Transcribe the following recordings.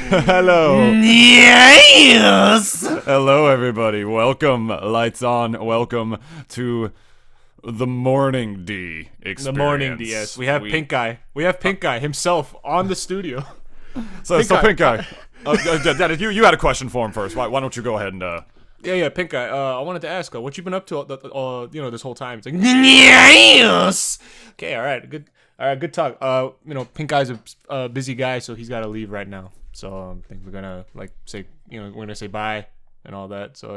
Hello. Yes. Hello, everybody. Welcome. Lights on. Welcome to the Morning D experience. The Morning D, yes. We have Pink Guy. We have Pink Guy himself on the studio. Pink Guy. Dad, you had a question for him first. Why don't you go ahead and... Yeah, Pink Guy. I wanted to ask, what you been up to, this whole time? It's like, yes. Okay, all right, good talk. Pink Guy's a busy guy, so he's got to leave right now. So I think we're gonna say, we're gonna say bye and all that. So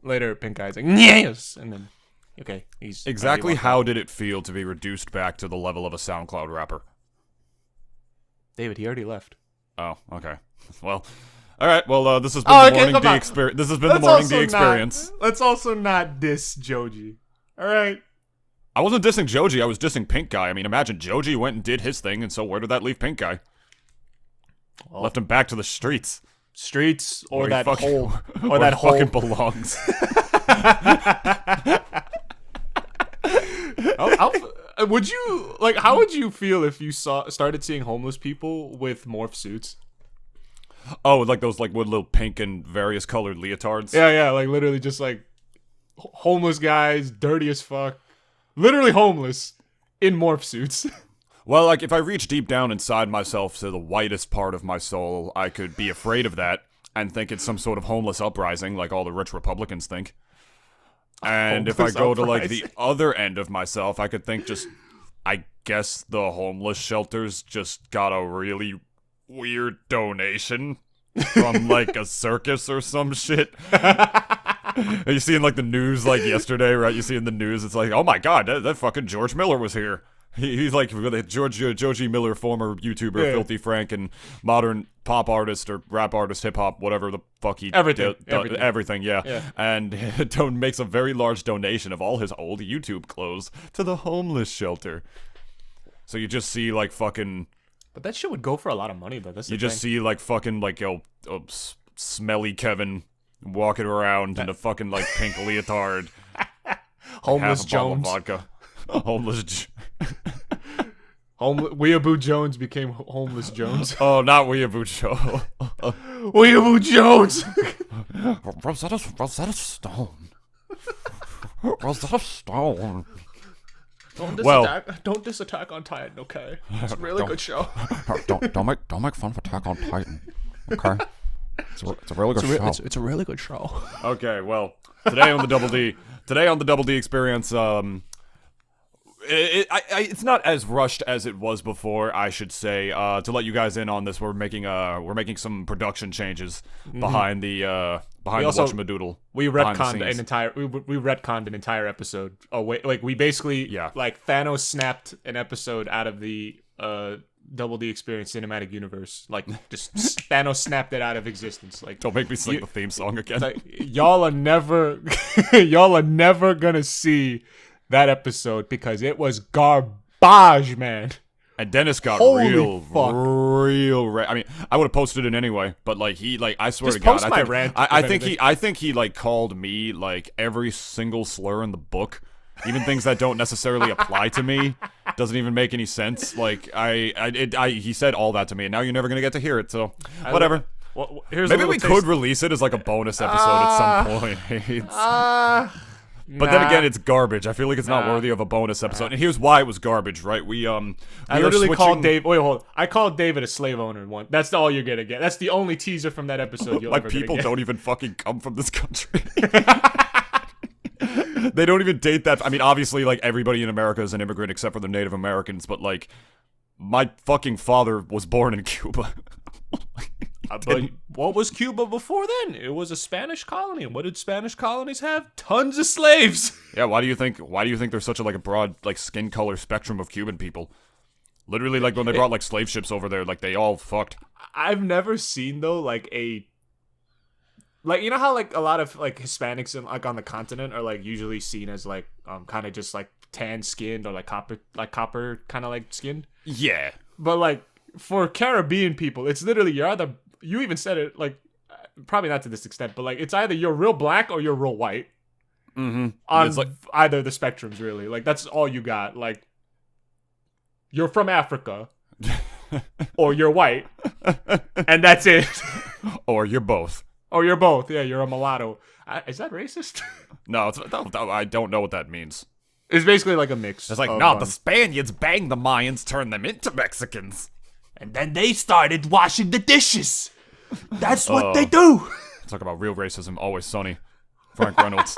later, Pink Guy's like, yes, and then okay, he's exactly how did it feel to be reduced back to the level of a SoundCloud rapper? David, he already left. Oh, okay. Well. All right. Well, this has been the Morning D experience. This has been the Morning D experience. Let's also not diss Joji. All right. I wasn't dissing Joji. I was dissing Pink Guy. I mean, imagine Joji went and did his thing, and so where did that leave Pink Guy? Well, left him back to the streets. Streets or that fucking, hole. Or that hole. Fucking belongs. Would you how would you feel if you started seeing homeless people with morph suits? Oh, like those with little pink and various colored leotards? Yeah, literally just homeless guys, dirty as fuck. Literally homeless in morph suits. Well, if I reach deep down inside myself to the whitest part of my soul, I could be afraid of that and think it's some sort of homeless uprising like all the rich Republicans think. And if I go to the other end of myself, I could think I guess the homeless shelters just got a really weird donation from a circus or some shit. Are you seeing the news yesterday, right? You see in the news, it's oh my god, that fucking George Miller was here. He's Georgie Miller, former YouTuber, yeah. Filthy Frank, and modern pop artist or rap artist, hip hop, whatever the fuck he everything, yeah. And makes a very large donation of all his old YouTube clothes to the homeless shelter. So you just see fucking. But that shit would go for a lot of money, though. That's you just see smelly Kevin walking around in a fucking pink leotard, homeless Jones, vodka, homeless. Weeaboo Jones became homeless Jones. Oh, not Weeaboo Joe. Weeaboo Jones. Rosetta Stone. Rosetta Stone. Don't diss Attack on Titan, okay? It's a really good show. Don't make fun of Attack on Titan, okay? It's a really good show. It's a really good show. Okay, well, today on the Double D experience, it's not as rushed as it was before, I should say. To let you guys in on this, we're making some production changes behind the whatchamadoodle. We retconned an entire episode. Oh wait, we basically Thanos snapped an episode out of the Double D Experience cinematic universe. Just Thanos snapped it out of existence. Don't make me sing the theme song again. Y'all are never gonna see that episode because it was garbage, man. And Dennis got real. I mean, I would have posted it anyway, but I swear just to God, post my rant. I think he called me every single slur in the book, even things that don't necessarily apply to me. Doesn't even make any sense. He said all that to me, and now you're never gonna get to hear it. So whatever. Maybe we could release it as a bonus episode at some point. But then again, it's garbage. I feel like it's not worthy of a bonus episode. And here's why it was garbage, right? I literally called Dave. Wait, hold on. I called David a slave owner one. That's all you're gonna get. That's the only teaser from that episode you'll ever get. People don't even fucking come from this country. They don't even date that. I mean, obviously, everybody in America is an immigrant except for the Native Americans. But my fucking father was born in Cuba. But what was Cuba before then? It was a Spanish colony. And what did Spanish colonies have? Tons of slaves. Yeah, why do you think there's such a broad skin color spectrum of Cuban people? Literally, when they brought slave ships over there, they all fucked. I've never seen though you know how a lot of Hispanics in, on the continent are usually seen as kind of just tan skinned or copper kind of skinned. Yeah. But for Caribbean people, it's literally you even said it probably not to this extent, but it's either you're real black or you're real white. Mm-hmm. On either the spectrums, really. That's all you got. You're from Africa. or you're white, and that's it. Or you're both. Or you're both. Yeah, you're a mulatto. Is that racist? No, I don't know what that means. It's basically like a mix. It's like, no, the Spaniards banged the Mayans, turned them into Mexicans. And then they started washing the dishes. That's what they do. Talk about real racism. Always Sunny. Frank Reynolds.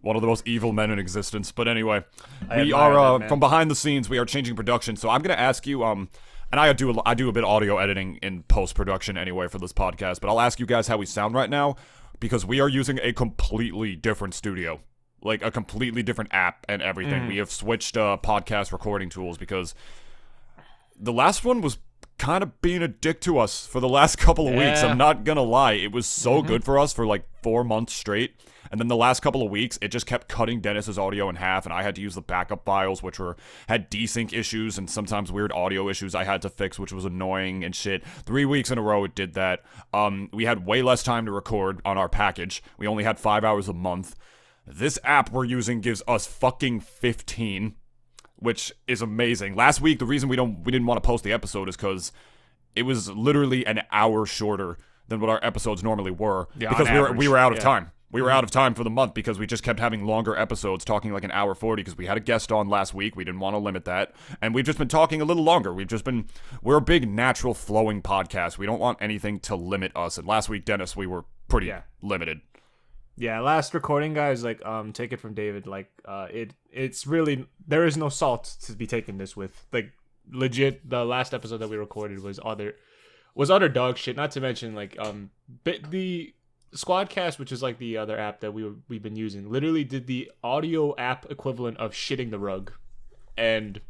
One of the most evil men in existence. But anyway, we are, from behind the scenes, we are changing production. So I'm going to ask you, and I do a bit of audio editing in post-production anyway for this podcast, but I'll ask you guys how we sound right now, because we are using a completely different studio. Like, a completely different app and everything. We have switched podcast recording tools, because the last one was kind of being a dick to us for the last couple of weeks. I'm not gonna lie. It was so good for us for like 4 months straight. And then the last couple of weeks, it just kept cutting Dennis's audio in half, and I had to use the backup files, which had desync issues and sometimes weird audio issues I had to fix, which was annoying and shit. 3 weeks in a row it did that. We had way less time to record on our package. We only had 5 hours a month. This app we're using gives us fucking 15, which is amazing. Last week, the reason we didn't want to post the episode is because it was literally an hour shorter than what our episodes normally were, because we were out of time. We were out of time for the month because we just kept having longer episodes, talking like an hour 40, because we had a guest on last week. We didn't want to limit that. And we've just been talking a little longer. We're a big natural flowing podcast. We don't want anything to limit us. And last week, Dennis, we were pretty limited. Yeah, last recording, guys, like, take it from David. Like, it's really, there is no salt to be taken this with. Like, legit, the last episode that we recorded was utter dog shit. Not to mention, like, the Squadcast, which is like the other app that we've been using, literally did the audio app equivalent of shitting the rug, and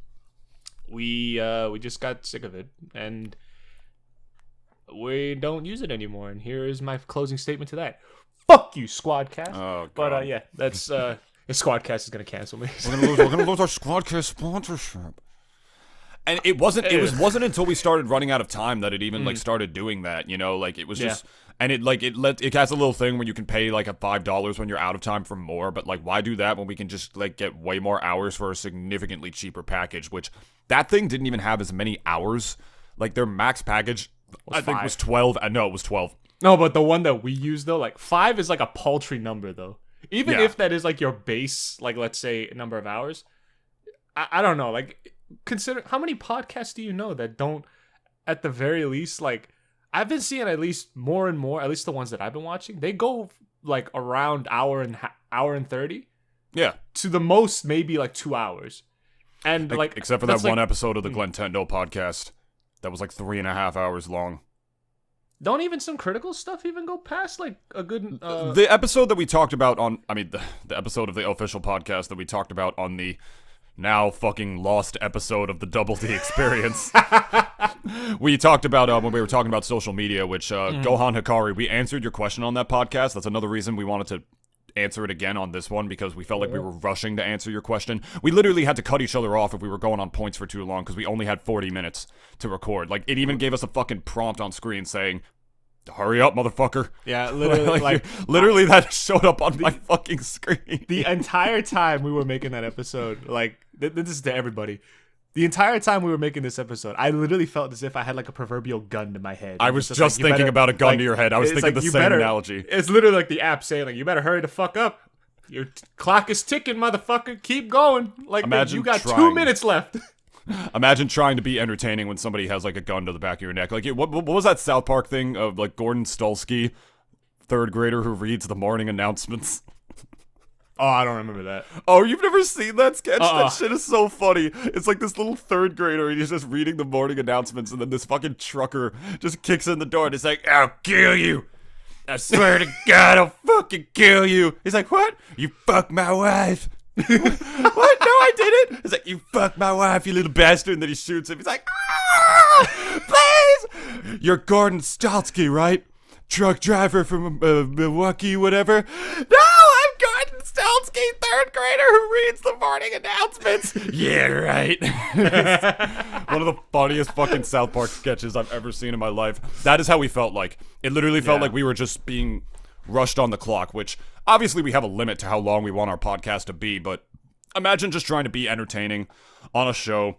we just got sick of it, and we don't use it anymore. And here is my closing statement to that. Fuck you, Squadcast. Oh, God. But yeah, that's Squadcast is gonna cancel me. We're gonna lose our Squadcast sponsorship. And it wasn't until we started running out of time that it even like started doing that, you know, like it was just, and it has a little thing where you can pay like $5 when you're out of time for more, but like why do that when we can just like get way more hours for a significantly cheaper package, which that thing didn't even have as many hours. Like their max package I think was 12. No, it was 12. No, but the one that we use though, like 5 is like a paltry number though. Even if that is like your base, like let's say number of hours, I don't know, like consider how many podcasts do you know that don't, at the very least, like I've been seeing at least more and more, at least the ones that I've been watching, they go like around hour and 30. Yeah. To the most maybe like 2 hours. And like except for that one episode of the Glentendo podcast that was like 3.5 hours long. Don't even some critical stuff even go past like a good the episode that we talked about on the episode of the official podcast that we talked about on the now fucking lost episode of the Double D Experience. We talked about when we were talking about social media, which Gohan Hikari, we answered your question on that podcast. That's another reason we wanted to answer it again on this one, because we felt like we were rushing to answer your question. We literally had to cut each other off if we were going on points for too long, because we only had 40 minutes to record. Like, it even gave us a fucking prompt on screen saying, hurry up, motherfucker. Yeah, literally, literally that showed up on my fucking screen. The entire time we were making that episode, like, this is to everybody. The entire time we were making this episode, I literally felt as if I had like a proverbial gun to my head. I was just thinking about a gun to your head. I was thinking the same analogy. It's literally like the app saying, like, you better hurry the fuck up. Your clock is ticking, motherfucker. Keep going. Like, you got 2 minutes left. Imagine trying to be entertaining when somebody has like a gun to the back of your neck. Like, what was that South Park thing of like Gordon Stulsky, third grader who reads the morning announcements? Oh, I don't remember that. Oh, you've never seen that sketch? That shit is so funny. It's like this little third grader, and he's just reading the morning announcements, and then this fucking trucker just kicks in the door, and he's like, I'll kill you. I swear to God, I'll fucking kill you. He's like, what? You fucked my wife. What? No, I didn't. He's like, you fucked my wife, you little bastard. And then he shoots him. He's like, please. You're Gordon Stulsky, right? Truck driver from Milwaukee, whatever. No, I'm Gordon Stulsky, third grader who reads the morning announcements. Yeah, right. One of the funniest fucking South Park sketches I've ever seen in my life. That is how we felt like. It literally felt like we were just being rushed on the clock, which obviously we have a limit to how long we want our podcast to be, but imagine just trying to be entertaining on a show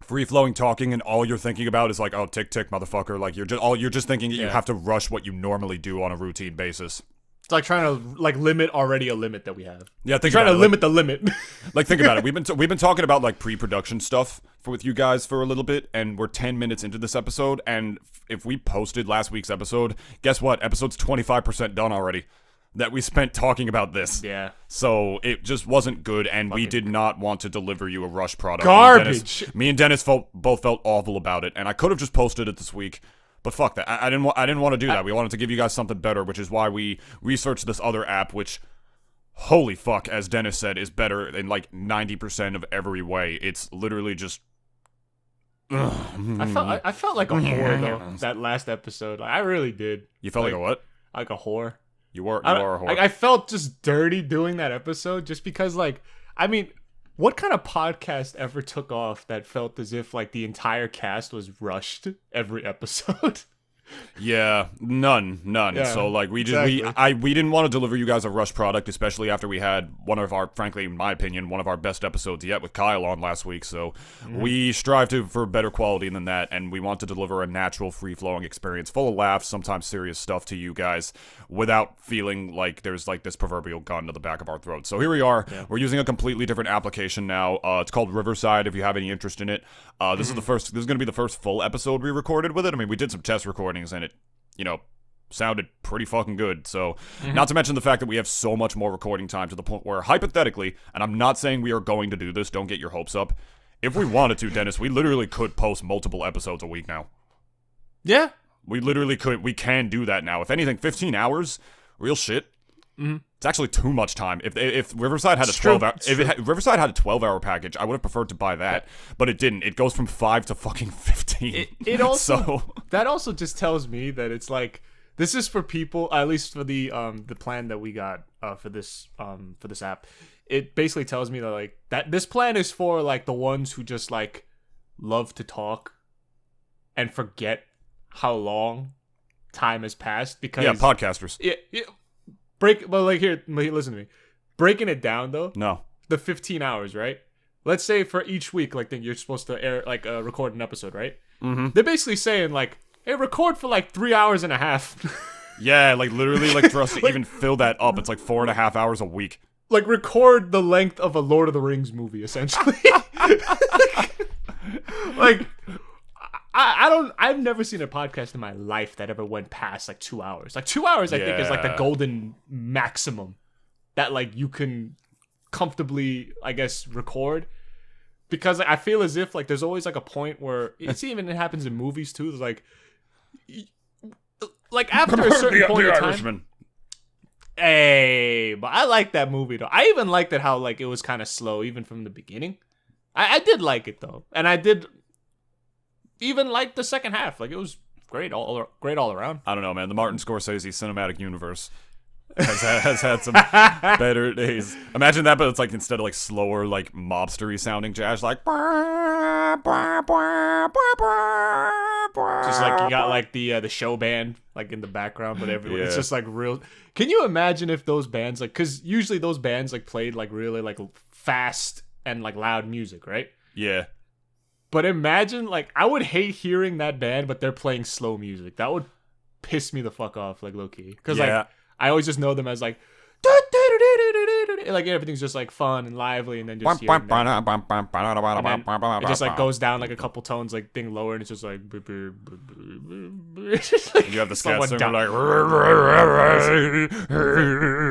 free-flowing talking and all you're thinking about is like, oh, tick tick, motherfucker. Like you're just thinking that you have to rush what you normally do on a routine basis. It's like trying to like limit already a limit that we have. Yeah, trying to limit the limit. Like, think about it. We've been talking about like pre-production stuff with you guys for a little bit, and we're 10 minutes into this episode. And if we posted last week's episode, guess what? Episode's 25% done already. That we spent talking about this. Yeah. So it just wasn't good, and we did not want to deliver you a rush product. Garbage. Me and Dennis both felt awful about it, and I could have just posted it this week. But fuck that. I didn't want to do that. We wanted to give you guys something better, which is why we researched this other app, which, holy fuck, as Dennis said, is better in like 90% of every way. It's literally just... I felt like a whore, though, that last episode. I really did. You felt like a what? Like a whore. You are a whore. I felt just dirty doing that episode just because, like, I mean... What kind of podcast ever took off that felt as if like the entire cast was rushed every episode? Yeah, none. Yeah, so like we didn't want to deliver you guys a rush product, especially after we had one of our, frankly, in my opinion, one of our best episodes yet with Kyle on last week. So we strive for better quality than that, and we want to deliver a natural, free-flowing experience full of laughs, sometimes serious stuff to you guys without feeling like there's like this proverbial gun to the back of our throat. So here we are. Yeah. We're using a completely different application now. It's called Riverside. If you have any interest in it, this is going to be the first full episode we recorded with it. I mean, we did some test recordings and it, sounded pretty fucking good. So, not to mention the fact that we have so much more recording time to the point where, hypothetically, and I'm not saying we are going to do this, don't get your hopes up. If we wanted to, Dennis, we literally could post multiple episodes a week now. Yeah. We literally could. We can do that now. If anything, 15 hours, real shit. It's actually too much time. If Riverside had a 12-hour, Riverside had a 12-hour package, I would have preferred to buy that, but it didn't. It goes from 5 to fucking 15. It also that also just tells me that it's like this is for people, at least for the plan that we got for this app. It basically tells me that like that this plan is for like the ones who just like love to talk and forget how long time has passed because podcasters. Yeah. Here, listen to me. Breaking it down though. No. The 15 hours, right? Let's say for each week, like you're supposed to air record an episode, right? Mm-hmm. They're basically saying like, hey, record for like 3 hours and a half. Yeah, like literally, like for us to even fill that up, it's like 4.5 hours a week. Like record the length of a Lord of the Rings movie, essentially. Like. I've never seen a podcast in my life that ever went past like 2 hours. Like 2 hours, I think, is like the golden maximum that like you can comfortably, I guess, record. Because I feel as if like there's always like a point where it happens in movies too. There's like after a certain point in time. Irishman. Hey, but I like that movie though. I even liked it how like it was kind of slow even from the beginning. I did like it though, and I did. Even like the second half, like it was great all around. I don't know, man. The Martin Scorsese cinematic universe has had some better days. Imagine that, but it's like instead of like slower, like mobstery sounding jazz, like just like you got like the show band like in the background, but it's just like real. Can you imagine if those bands like, because usually those bands like played like really like fast and like loud music, right? Yeah. But imagine, like, I would hate hearing that band, but they're playing slow music. That would piss me the fuck off, like, low-key. Because, like, I always just know them as, like, like, everything's just, like, fun and lively, and then just it just, like, goes down, like, a couple tones, like, thing lower, and it's just, like... You have the scat singer, like...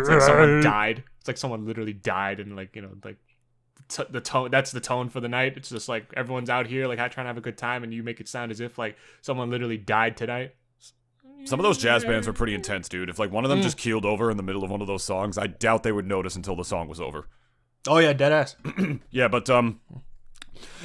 It's like someone died. It's like someone literally died, and, like, like... the tone, that's the tone for the night. It's just like everyone's out here like trying to have a good time, and you make it sound as if like someone literally died tonight. Some of those jazz bands are pretty intense, dude. If like one of them just keeled over in the middle of one of those songs, I doubt they would notice until the song was over. Oh yeah, deadass. Yeah, but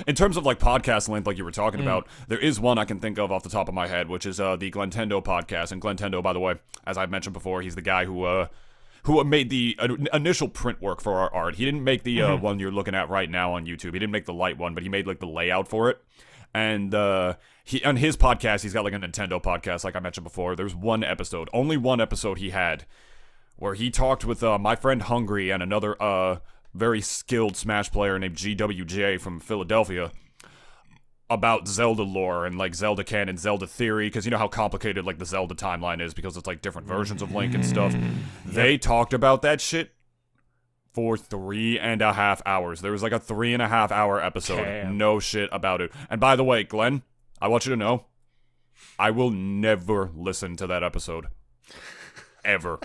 in terms of like podcast length, like you were talking about, there is one I can think of off the top of my head, which is the Glentendo Podcast. And Glentendo, by the way, as I've mentioned before, he's the guy who made the initial print work for our art. He didn't make the one you're looking at right now on YouTube. He didn't make the light one, but he made like the layout for it. And he on his podcast, he's got like a Nintendo podcast, like I mentioned before. There's only one episode he had, where he talked with my friend Hungry and another very skilled Smash player named GWJ from Philadelphia about Zelda lore and like Zelda canon, Zelda theory, because you know how complicated like the Zelda timeline is because it's like different versions of Link and stuff. They talked about that shit for 3.5 hours. There was like a 3.5 hour episode. Damn. No shit about it. And by the way, Glenn, I want you to know, I will never listen to that episode. Ever.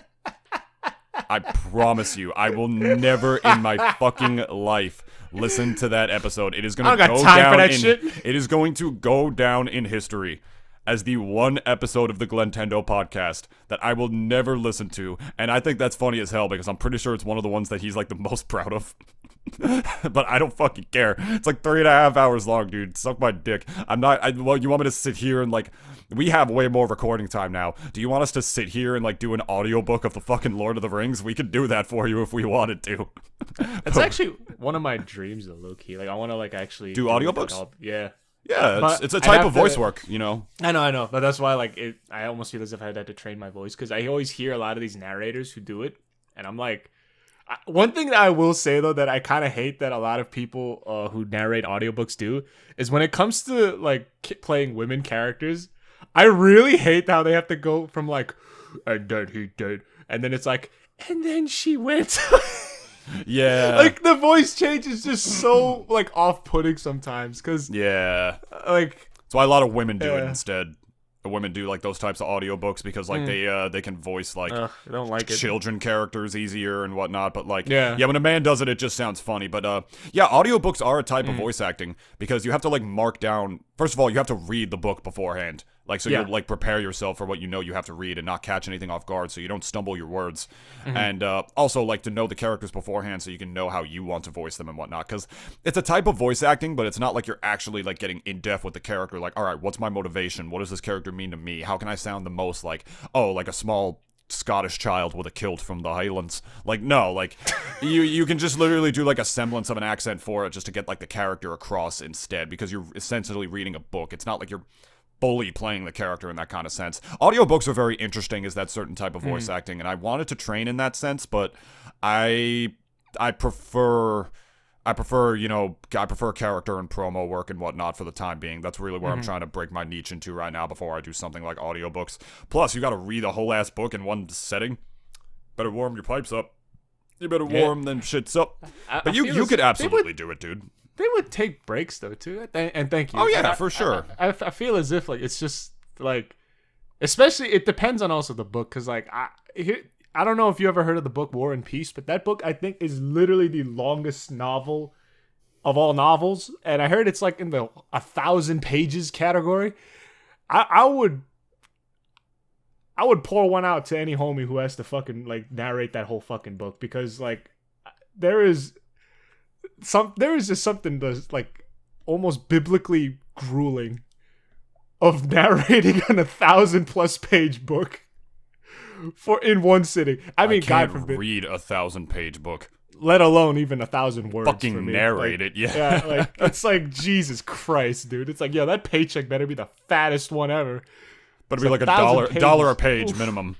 I promise you, I will never in my fucking life listen to that episode. It is going to go down in shit. It is going to go down in history as the one episode of the Glentendo podcast that I will never listen to. And I think that's funny as hell because I'm pretty sure it's one of the ones that he's like the most proud of. But I don't fucking care. It's like 3.5 hours long, dude. Suck my dick. Well, you want me to sit here and like, we have way more recording time now. Do you want us to sit here and like do an audiobook of the fucking Lord of the Rings? We could do that for you if we wanted to. It's actually one of my dreams, though, low key. Like, I want to like actually do audiobooks. Yeah. Yeah, it's a type of voice work, you know. I know, but that's why like I almost feel as if I had to train my voice because I always hear a lot of these narrators who do it, and I'm like, one thing that I will say though that I kind of hate that a lot of people who narrate audiobooks do is when it comes to like playing women characters, I really hate how they have to go from like, and then he did, and then it's like, and then she went. Yeah, like the voice change is just so like off-putting sometimes because yeah, like that's why a lot of women do it instead. Women do like those types of audiobooks because like they can voice like I don't like children characters easier and whatnot, but like yeah, when a man does it just sounds funny. But yeah, audiobooks are a type of voice acting because you have to like mark down, first of all, you have to read the book beforehand. Like, so you like prepare yourself for what you know you have to read and not catch anything off guard so you don't stumble your words. And also, like, to know the characters beforehand so you can know how you want to voice them and whatnot. Because it's a type of voice acting, but it's not like you're actually, like, getting in-depth with the character. Like, all right, what's my motivation? What does this character mean to me? How can I sound the most like, oh, like a small Scottish child with a kilt from the Highlands? Like, no, like, you can just literally do, like, a semblance of an accent for it just to get, like, the character across instead. Because you're essentially reading a book. It's not like you're fully playing the character in that kind of sense. Audiobooks are very interesting as that certain type of voice acting, and I wanted to train in that sense, but I prefer character and promo work and whatnot for the time being. That's really where I'm trying to break my niche into right now before I do something like audiobooks. Plus, you gotta read a whole ass book in one setting. Better warm your pipes up. You better warm them shits up. But you could absolutely do it, dude. They would take breaks though too, and thank you. Oh yeah, for sure. I feel as if like it's just like, especially it depends on also the book because like I don't know if you ever heard of the book War and Peace, but that book I think is literally the longest novel of all novels, and I heard it's like in the 1,000 pages category. I would pour one out to any homie who has to fucking like narrate that whole fucking book because like there is just something that's like almost biblically grueling of narrating an 1,000+ page book in one sitting. I mean, can't God forbid, read a 1,000-page book, let alone even 1,000 words. Fucking for me. narrate like, it, yeah. Yeah, like it's like Jesus Christ, dude. It's like, yo, that paycheck better be the fattest one ever. But it'd be like $1 a page minimum,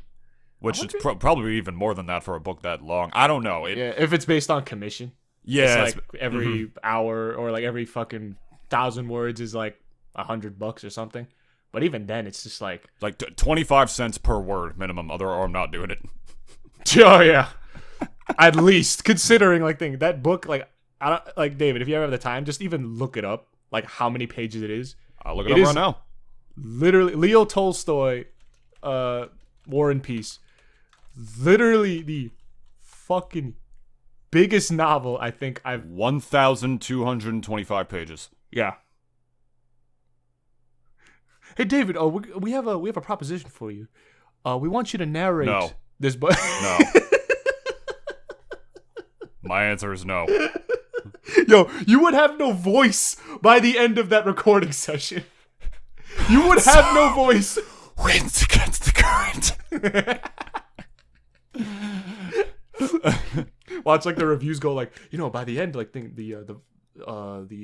which is probably even more than that for a book that long. I don't know. If it's based on commission. Yeah, it's like every hour or like every fucking 1,000 words is like $100 or something. But even then, it's just like 25 cents per word minimum. Or I'm not doing it. Oh yeah, at least considering like that book. Like I don't like David. If you ever have the time, just even look it up. Like how many pages it is. I'll look it up right now. Literally, Leo Tolstoy, War and Peace. Literally the fucking biggest novel I think I've 1,225 pages. Yeah. Hey David, we have a proposition for you. We want you to narrate this book. No. My answer is no. Yo, you would have no voice by the end of that recording session. You would have no voice. Winds against the current. Watch like the reviews go like, by the end, like the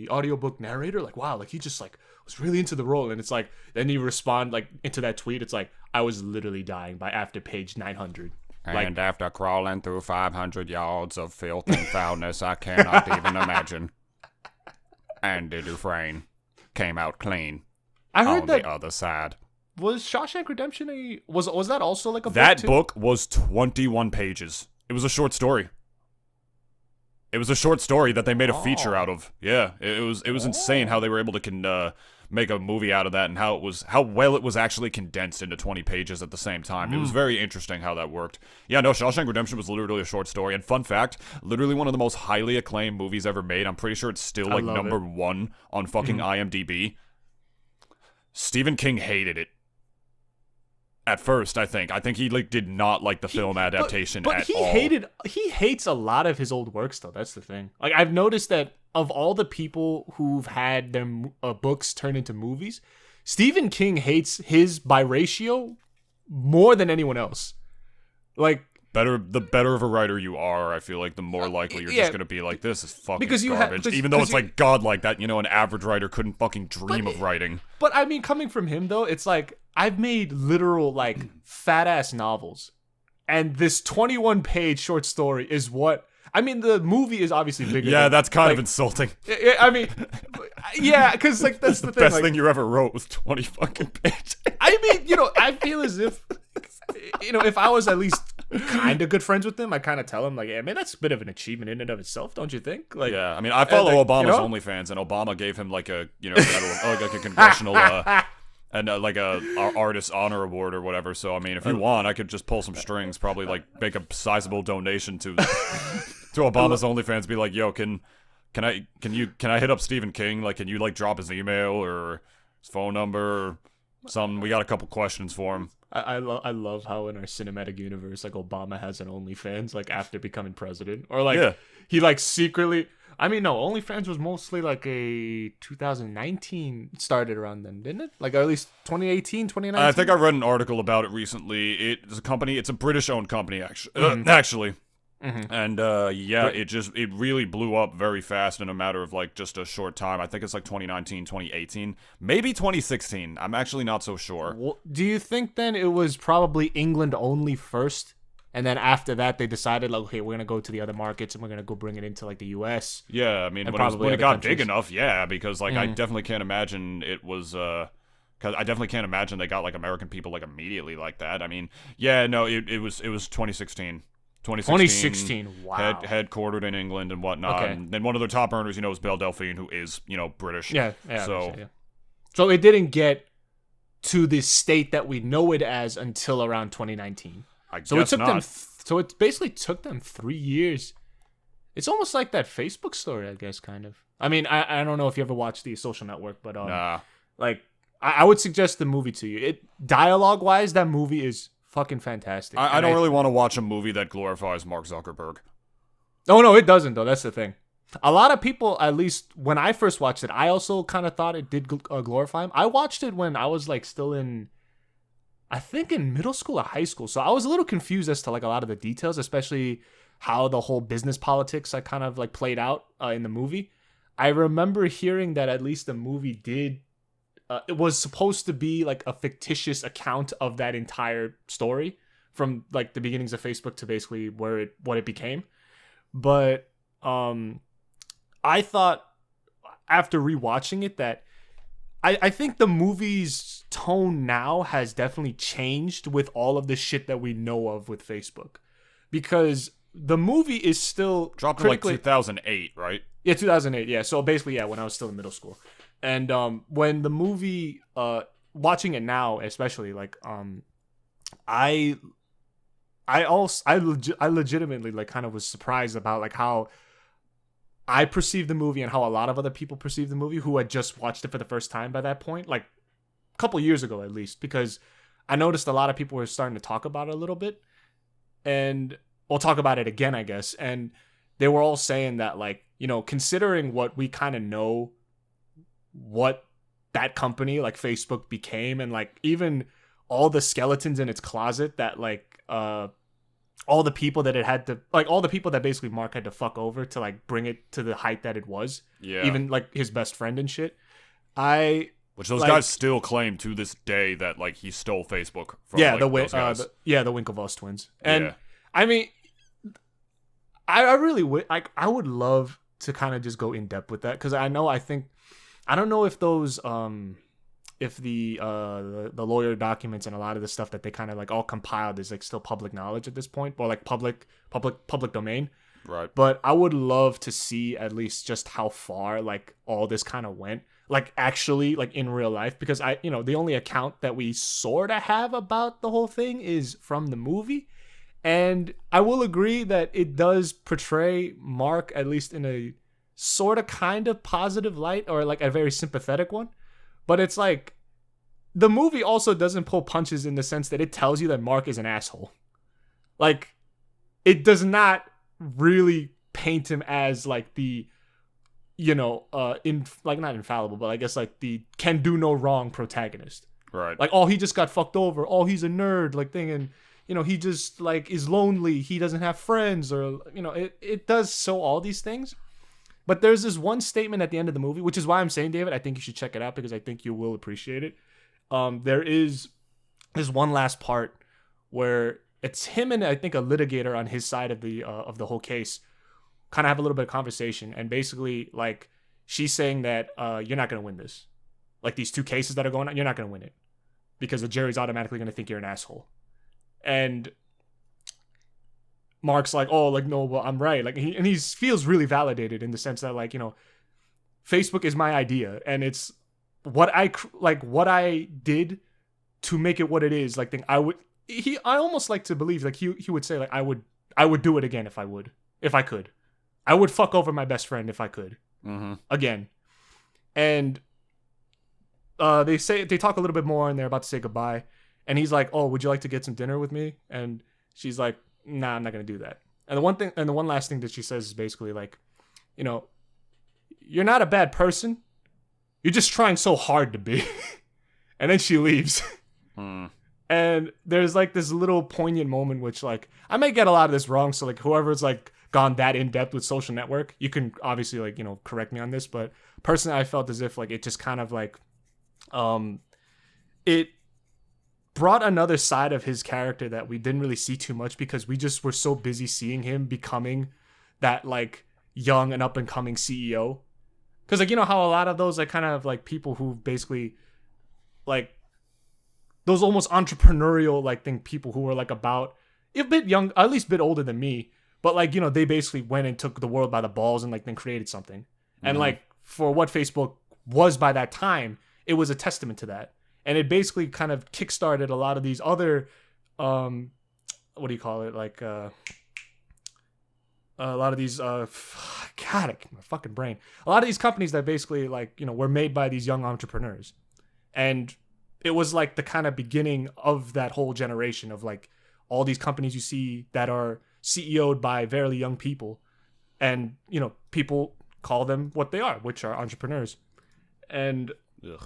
audiobook narrator, like, wow, like he just like was really into the role, and it's like then you respond like into that tweet, it's like I was literally dying by after page 900. And after crawling through 500 yards of filth and foulness, I cannot even imagine. Andy Dufresne. came out clean. I heard on that the other side. was Shawshank Redemption was that also like a book That too? book was 21 pages. It was a short story. It was a short story that they made a feature out of. Yeah, it was insane how they were able to make a movie out of that, and how well it was actually condensed into 20 pages at the same time. It was very interesting how that worked. Yeah, no, Shawshank Redemption was literally a short story. And fun fact, literally one of the most highly acclaimed movies ever made. I'm pretty sure it's still like number 1 on fucking IMDb. Stephen King hated it. At first, I think he like did not like the film adaptation but at he all. He hates a lot of his old works though. That's the thing. Like I've noticed that of all the people who've had their books turned into movies, Stephen King hates his by ratio more than anyone else. Like the better of a writer you are, I feel like the more likely you're just gonna be like, this is fucking garbage. Even though it's like godlike that, an average writer couldn't fucking dream of writing. But I mean, coming from him though, it's like I've made literal like fat ass novels, and this 21-page short story is what I mean. The movie is obviously bigger. Yeah, than, that's kind like, of insulting. I mean, yeah, because like that's the thing. Best like, thing you ever wrote was 20 fucking pages. I mean, I feel as if, if I was at least kind of good friends with him, I kind of tell him like, yeah, man, that's a bit of an achievement in and of itself, don't you think? Like, yeah, I mean, I follow Obama's OnlyFans, and Obama gave him like a, like a congressional and like a artist honor award or whatever. So I mean, if you want, I could just pull some strings, probably like make a sizable donation to Obama's OnlyFans. Be like, yo, can I hit up Stephen King? Like, can you like drop his email or his phone number or something? We got a couple questions for him. I love how in our cinematic universe, like Obama has an OnlyFans like after becoming president, or like he like secretly. I mean, no, OnlyFans was mostly like a 2019 started around then, didn't it? Like at least 2018, 2019. I think I read an article about it recently. It's a company. It's a British-owned company, actually. Mm-hmm. And it really blew up very fast in a matter of like just a short time. I think it's like 2019, 2018, maybe 2016. I'm actually not so sure. Well, do you think then it was probably England only first? And then after that, they decided, like, okay, we're going to go to the other markets and we're going to go bring it into, like, the U.S. Yeah, I mean, when it got big enough, yeah, because, like, I definitely can't imagine it was, because I definitely can't imagine they got, like, American people, like, immediately like that. I mean, yeah, no, it was 2016. 2016, wow. Headquartered in England and whatnot. Okay. And then one of their top earners, is Belle Delphine, who is, British. Yeah. So it didn't get to the state that we know it as until around 2019. So it basically took them 3 years. It's almost like that Facebook story, I guess, kind of. I mean, I don't know if you ever watched The Social Network, but like I would suggest the movie to you. Dialogue wise, that movie is fucking fantastic. I don't really want to watch a movie that glorifies Mark Zuckerberg. Oh no, it doesn't though. That's the thing. A lot of people, at least when I first watched it, I also kind of thought it did glorify him. I watched it when I was like still in. I think in middle school or high school. So I was a little confused as to like a lot of the details, especially how the whole business politics like kind of like played out in the movie. I remember hearing that at least the movie did, it was supposed to be like a fictitious account of that entire story from like the beginnings of Facebook to basically what it became. But I thought after rewatching it that I think the movie's tone now has definitely changed with all of the shit that we know of with Facebook. Because the movie is still... Dropped in like 2008, right? Yeah, 2008, yeah. So basically, yeah, when I was still in middle school. And when the movie... watching it now, especially, like... I legitimately like kind of was surprised about like how... I perceived the movie and how a lot of other people perceived the movie who had just watched it for the first time by that point, like a couple years ago at least, because I noticed a lot of people were starting to talk about it a little bit, and we'll talk about it again, I guess. And they were all saying that, like, considering what we kind of know, what that company like Facebook became, and like even all the skeletons in its closet that like all the people that it had to, like, all the people that basically Mark had to fuck over to, like, bring it to the height that it was. Yeah. Even, like, his best friend and shit. Which those guys still claim to this day that, like, he stole Facebook from, those guys. The Winklevoss twins. And, I mean, I really would, like, I would love to kind of just go in depth with that, because I I don't know if those if the lawyer documents and a lot of the stuff that they kind of like all compiled is like still public knowledge at this point, or like public domain. Right. But I would love to see at least just how far like all this kind of went, like actually like in real life, because the only account that we sort of have about the whole thing is from the movie. And I will agree that it does portray Mark, at least in a sort of kind of positive light, or like a very sympathetic one. But it's like, the movie also doesn't pull punches in the sense that it tells you that Mark is an asshole. Like, it does not really paint him as like the, not infallible, but I guess like the can do no wrong protagonist. Right. Like, oh, he just got fucked over. Oh, he's a nerd, like thing, and he just like is lonely. He doesn't have friends, or it does show all these things. But there's this one statement at the end of the movie, which is why I'm saying, David, I think you should check it out because I think you will appreciate it. There is this one last part where it's him and I think a litigator on his side of the whole case kind of have a little bit of conversation, and basically like she's saying that you're not going to win this. Like these two cases that are going on, you're not going to win it because the jury's automatically going to think you're an asshole. And Mark's like, oh, like, no, well, I'm right. Like, he feels really validated in the sense that, like, Facebook is my idea, and it's what I did to make it what it is. Like, I almost like to believe, like, he would say, like, I would do it again if I could. I would fuck over my best friend if I could. Mm-hmm. Again. And they talk a little bit more, and they're about to say goodbye. And he's like, oh, would you like to get some dinner with me? And she's like, nah, I'm not going to do that. And the one last thing that she says is basically like, you're not a bad person. You're just trying so hard to be. And then she leaves. And there's like this little poignant moment, which like, I might get a lot of this wrong. So like whoever's like gone that in depth with Social Network, you can obviously like, correct me on this. But personally, I felt as if like, it just kind of like, it brought another side of his character that we didn't really see too much because we just were so busy seeing him becoming that like young and up and coming CEO. Because like, how a lot of those like kind of like people who basically like those almost entrepreneurial like people who were like about a bit young, at least a bit older than me, but like, they basically went and took the world by the balls and like then created something. Mm-hmm. And like for what Facebook was by that time, it was a testament to that. And it basically kind of kickstarted a lot of these other, what do you call it? Like, a lot of these, God, my fucking brain. A lot of these companies that basically like, were made by these young entrepreneurs. And it was like the kind of beginning of that whole generation of like all these companies you see that are CEO'd by very young people. And, people call them what they are, which are entrepreneurs. And... Ugh.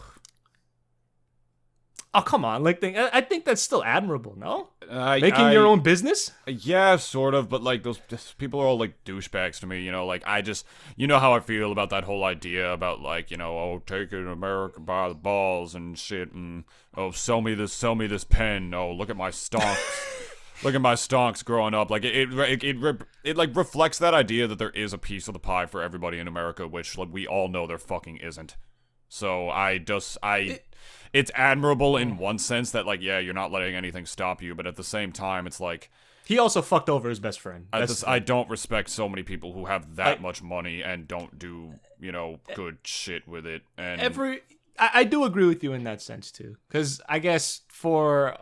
Oh, come on. Like, I think that's still admirable, no? Making your own business? Yeah, sort of. But, like, those people are all, like, douchebags to me, Like, I just... how I feel about that whole idea about, like, oh, taking America by the balls and shit. And, oh, sell me this pen. Oh, look at my stonks. Look at my stonks growing up. Like, it like, reflects that idea that there is a piece of the pie for everybody in America, which, like, we all know there fucking isn't. So, it's admirable in one sense that, like, yeah, you're not letting anything stop you, but at the same time, it's like... He also fucked over his best friend. I don't respect so many people who have that much money and don't do, good shit with it. And I do agree with you in that sense, too. Because I guess for,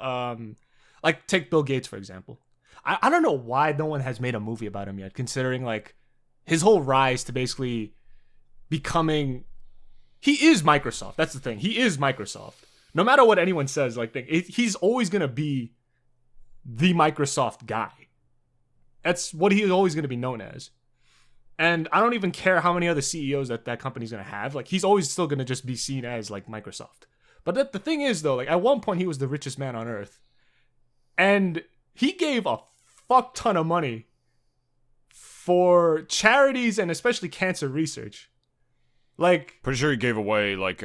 like, take Bill Gates, for example. I don't know why no one has made a movie about him yet, considering, like, his whole rise to basically becoming... He is Microsoft. That's the thing. He is Microsoft. No matter what anyone says, like he's always gonna be the Microsoft guy. That's what he's always gonna be known as. And I don't even care how many other CEOs that company's gonna have. Like he's always still gonna just be seen as like Microsoft. But the thing is though, like at one point he was the richest man on earth, and he gave a fuck ton of money for charities and especially cancer research. Like, pretty sure he gave away like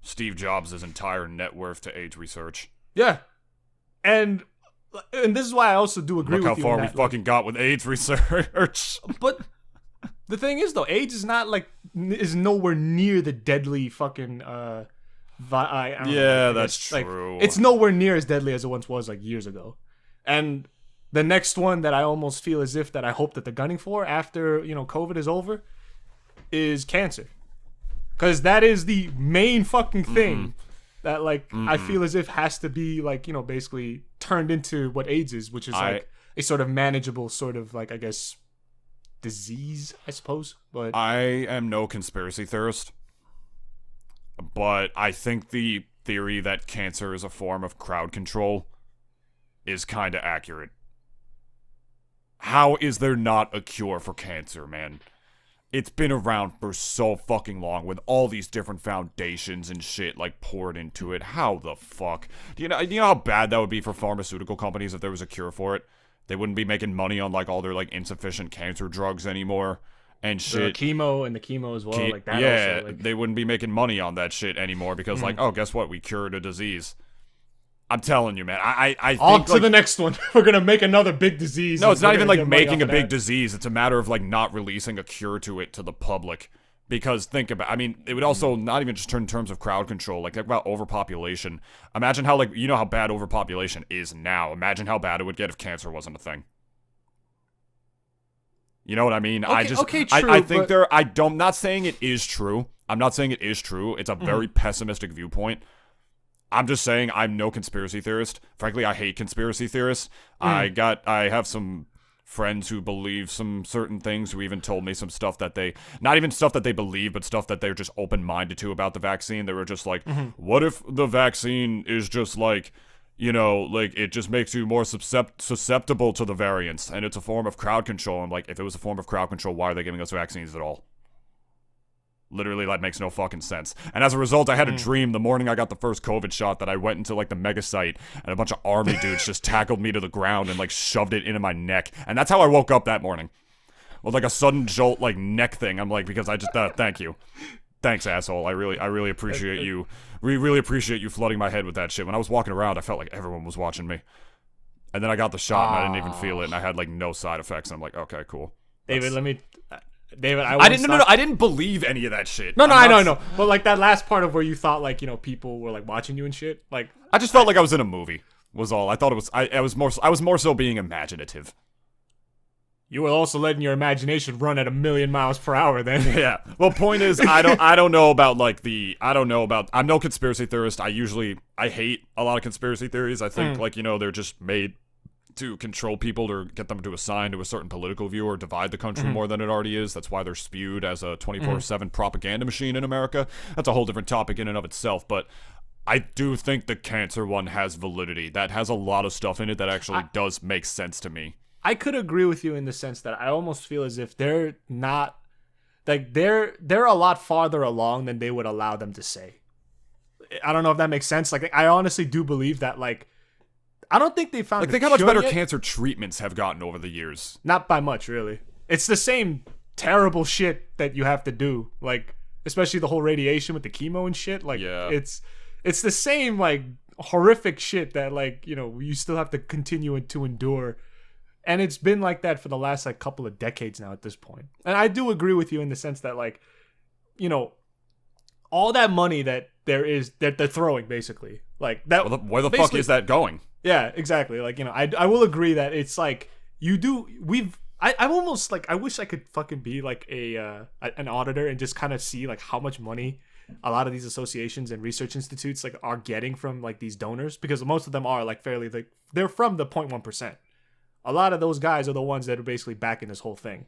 Steve Jobs' entire net worth to AIDS research. Yeah, and this is why I also do agree with you. Look how far we fucking got with AIDS research. But The thing is, though, AIDS is not is nowhere near the deadly fucking I don't know, that's true. true. It's nowhere near as deadly as it once was years ago. And the next one that I almost feel as if that I hope that they're gunning for after COVID is over is cancer, because that is the main fucking thing that I feel as if has to be basically turned into what AIDS is, which is a sort of manageable sort of I guess disease, I suppose. But I am no conspiracy theorist, but I think the theory that cancer is a form of crowd control is kind of accurate. How is there not a cure for cancer, man? It's been around for so fucking long with all these different foundations and shit poured into it. How the fuck? Do you know how bad that would be for pharmaceutical companies if there was a cure for it? They wouldn't be making money on all their insufficient cancer drugs anymore and shit. The chemo as well, that. Yeah, also, they wouldn't be making money on that shit anymore because oh, guess what? We cured a disease. I'm telling you, man. I think on to the next one. We're gonna make another big disease. No, it's not even making a big disease. It's a matter of not releasing a cure to it to the public. Because think about, it would also not even just turn in terms of crowd control. Think about overpopulation. Imagine how how bad overpopulation is now. Imagine how bad it would get if cancer wasn't a thing. You know what I mean? Okay, true, I think I'm not saying it is true. I'm not saying it is true. It's a very pessimistic viewpoint. I'm just saying I'm no conspiracy theorist. Frankly, I hate conspiracy theorists. I have some friends who believe some certain things who even told me some stuff that not even stuff that they believe, but stuff that they're just open-minded to about the vaccine. They were just what if the vaccine is just it just makes you more susceptible to the variants, and it's a form of crowd control. And if it was a form of crowd control, why are they giving us vaccines at all? Literally, that makes no fucking sense. And as a result, I had a dream the morning I got the first COVID shot that I went into the mega site and a bunch of army dudes just tackled me to the ground and shoved it into my neck. And that's how I woke up that morning. With a sudden jolt neck thing. I'm because I just thank you. Thanks, asshole. I really appreciate you. We really appreciate you flooding my head with that shit. When I was walking around, I felt like everyone was watching me. And then I got the shot and I didn't even feel it, and I had no side effects. And I'm okay, cool. David, David, I didn't believe any of that shit. No, I know. But that last part of where you thought people were watching you and shit, I just felt like I was in a movie. Was all. I thought it was. I was more so being imaginative. You were also letting your imagination run at 1,000,000 miles per hour then. Yeah. Well, point is, I don't know about I'm no conspiracy theorist. I hate a lot of conspiracy theories. I think they're just made to control people or get them to assign to a certain political view or divide the country more than it already is. That's why they're spewed as a 24/7 propaganda machine in America. That's a whole different topic in and of itself, but I do think the cancer one has validity. That has a lot of stuff in it that actually does make sense to me. I could agree with you in the sense that I almost feel as if they're not they're a lot farther along than they would allow them to say. I don't know if that makes sense. I honestly do believe that I don't think they found. Think how much better cancer treatments have gotten over the years. Not by much, really. It's the same terrible shit that you have to do, especially the whole radiation with the chemo and shit. Yeah. It's the same horrific shit that you still have to continue to endure, and it's been like that for the last couple of decades now at this point. And I do agree with you in the sense that all that money that they're throwing basically that. Well, where the fuck is that going? Yeah, exactly. I will agree that it's I'm almost I wish I could fucking be an auditor and just kind of see how much money a lot of these associations and research institutes are getting from these donors, because most of them are fairly they're from the 0.1%. A lot of those guys are the ones that are basically backing this whole thing,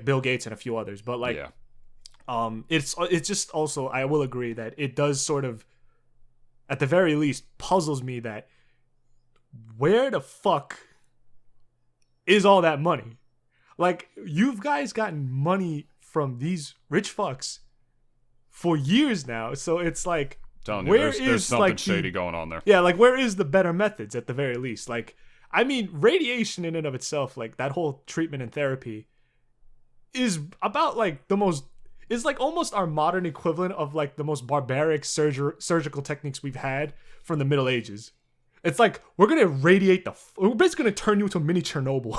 Bill Gates and a few others. But yeah. It's just also, I will agree that it does sort of, at the very least, puzzles me that where the fuck is all that money? You've guys gotten money from these rich fucks for years now, so it's telling you, there's something shady going on there. Yeah, where is the better methods at the very least? Radiation in and of itself, that whole treatment and therapy is about the most, is almost our modern equivalent of the most barbaric surgical techniques we've had from the Middle Ages. It's we're gonna radiate we're basically gonna turn you into a mini Chernobyl.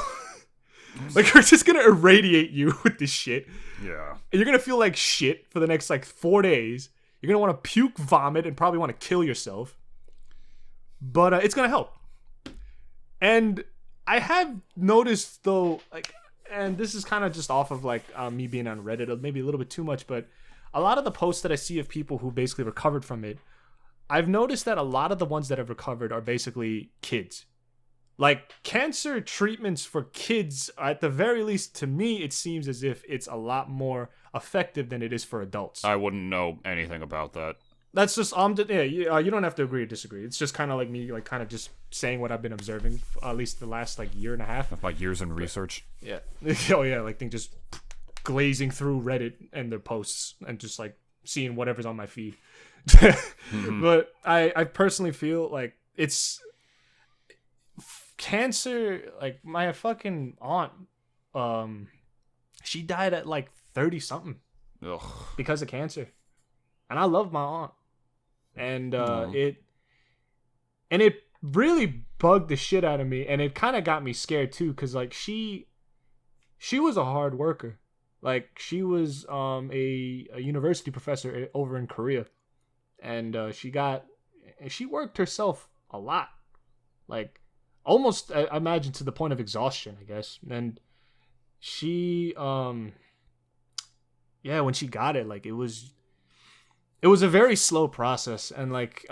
Like, we're just gonna irradiate you with this shit. Yeah. And you're gonna feel like shit for the next, like, 4 days. You're gonna want to puke, vomit, and probably want to kill yourself. But it's gonna help. And I have noticed, though, like, and this is kind of just off of, like, me being on Reddit, maybe a little bit too much, but a lot of the posts that I see of people who basically recovered from it, I've noticed that a lot of the ones that have recovered are basically kids. Like, cancer treatments for kids, at the very least, to me, it seems as if it's a lot more effective than it is for adults. I wouldn't know anything about that. That's just, you don't have to agree or disagree. It's just kind of like me, like, kind of just saying what I've been observing, at least the last, like, year and a half. Of my years in research. Yeah. Oh, yeah, like, just glazing through Reddit and their posts and just, like, seeing whatever's on my feed. Mm-hmm. But I personally feel like it's... Cancer, like, my fucking aunt, she died at, like, 30 something because of cancer. And I love my aunt. And it really bugged the shit out of me, and it kind of got me scared too, because, like, she was a hard worker. Like, she was a university professor over in Korea, and she worked herself a lot, like, almost, I imagine, to the point of exhaustion, I guess. And she, when she got it, like, it was a very slow process. And, like,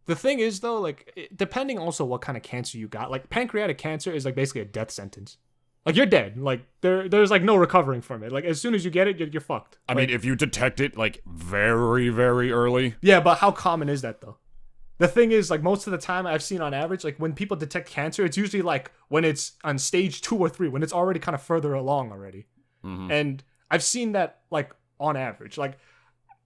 the thing is, though, like, depending also what kind of cancer you got, like, pancreatic cancer is, like, basically a death sentence. Like, you're dead. Like, there's, like, no recovering from it. Like, as soon as you get it, you're fucked. I mean, if you detect it, like, very, very early. Yeah, but how common is that, though? The thing is, like, most of the time I've seen on average, like, when people detect cancer, it's usually, like, when it's on stage 2 or 3, when it's already kind of further along already. Mm-hmm. And I've seen that, like, on average. Like,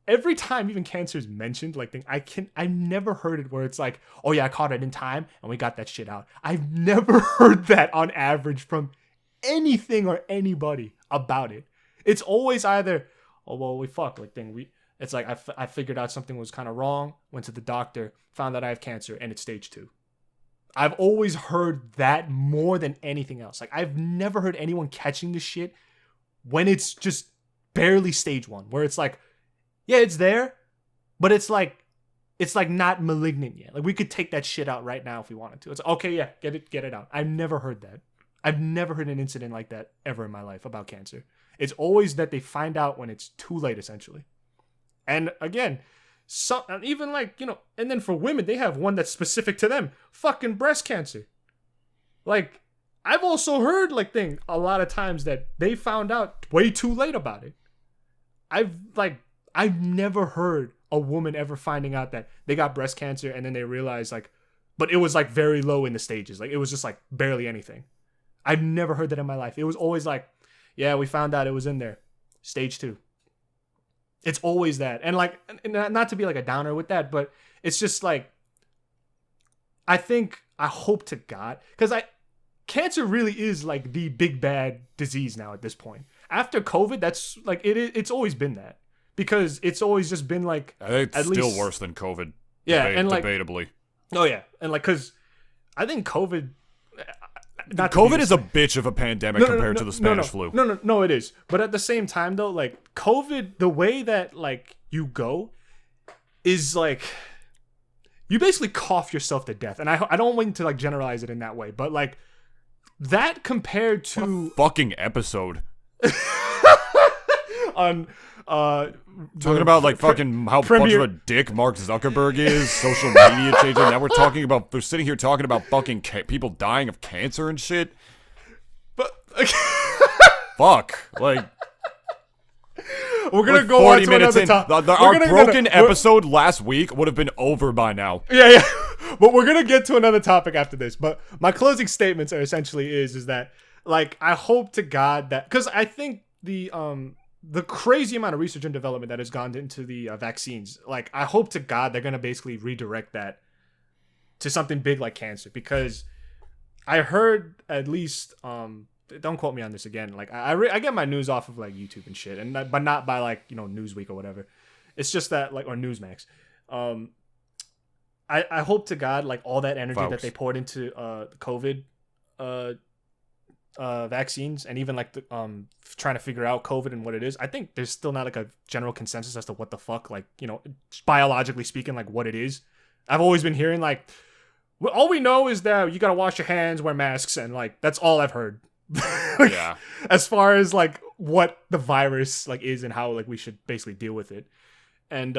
every time even cancer is mentioned, like, I've never heard it where it's like, oh yeah, I caught it in time and we got that shit out. I've never heard that on average from anything or anybody about it. It's always either, oh, well, we fucked, like, it's like, I figured out something was kind of wrong, went to the doctor, found out I have cancer, and it's stage 2. I've always heard that more than anything else. Like, I've never heard anyone catching this shit when it's just barely stage 1, where it's like, yeah, it's there, but it's like not malignant yet. Like, we could take that shit out right now if we wanted to. It's okay, yeah, get it out. I've never heard that. I've never heard an incident like that ever in my life about cancer. It's always that they find out when it's too late, essentially. And again, even, like, you know, and then for women, they have one that's specific to them. Fucking breast cancer. Like, I've also heard, like, a lot of times that they found out way too late about it. I've never heard a woman ever finding out that they got breast cancer and then they realized, like, but it was, like, very low in the stages. Like, it was just, like, barely anything. I've never heard that in my life. It was always like, yeah, we found out it was in there. Stage 2. It's always that. And, like, not to be, like, a downer with that, but it's just, like, I hope to God, because cancer really is, like, the big bad disease now at this point. After COVID, that's, like, it's always been that. Because it's always just been, like, I think it's still worse than COVID. Yeah, and, like, debatably. Oh yeah, and, like, because I think COVID. COVID is a bitch of a pandemic compared to the Spanish flu. No, it is. But at the same time, though, like, COVID, the way that, like, you go is, like, you basically cough yourself to death. And I don't want to, like, generalize it in that way, but, like, that compared to what a fucking episode on talking about, like, fucking how much of a dick Mark Zuckerberg is, social media changing. Now we're sitting here talking about fucking people dying of cancer and shit. But fuck, like, we're gonna go on to another topic. Our broken episode last week would have been over by now. Yeah. But we're gonna get to another topic after this. But my closing statements are essentially is that, like, I hope to God that, because I think the crazy amount of research and development that has gone into the vaccines, like, I hope to God they're going to basically redirect that to something big like cancer, because I heard, at least, don't quote me on this again, like, I get my news off of, like, YouTube and shit, and but not by, like, you know, Newsweek or whatever. It's just that, like, or Newsmax. I hope to God, like, all that energy that they poured into COVID vaccines and even like the trying to figure out COVID and what it is, I think there's still not like a general consensus as to what the fuck, like, you know, biologically speaking, like what it is. I've always been hearing like, all we know is that you gotta wash your hands, wear masks, and like that's all I've heard. Like, Yeah. As far as like what the virus like is and how like we should basically deal with it, and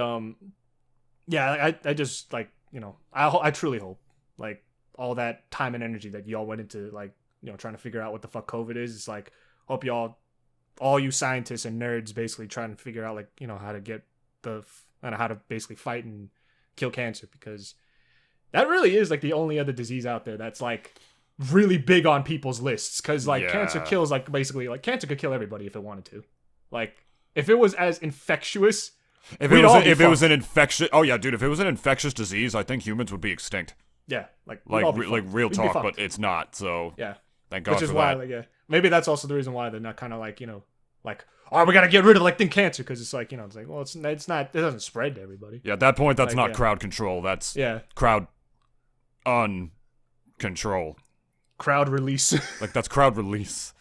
yeah, I just like, you know, I truly hope like all that time and energy that y'all went into like, you know, trying to figure out what the fuck COVID is. It's like, hope y'all, all you scientists and nerds, basically trying to figure out like, you know, how to get how to basically fight and kill cancer, because that really is like the only other disease out there that's like really big on people's lists. Because like cancer kills like basically like cancer could kill everybody if it wanted to. Like if it was as infectious. If it was an infectious, oh yeah, dude, if it was an infectious disease, I think humans would be extinct. Yeah, like real talk, but it's not. So yeah, thank God which is for why, that. like, yeah, maybe that's also the reason why they're not kind of like, you know, like, oh, we gotta get rid of like cancer, because it's like, you know, it's like, well, it's not, it doesn't spread to everybody. Yeah, at that point, that's like, not crowd control. That's yeah, crowd uncontrol. Crowd release. Like that's crowd release.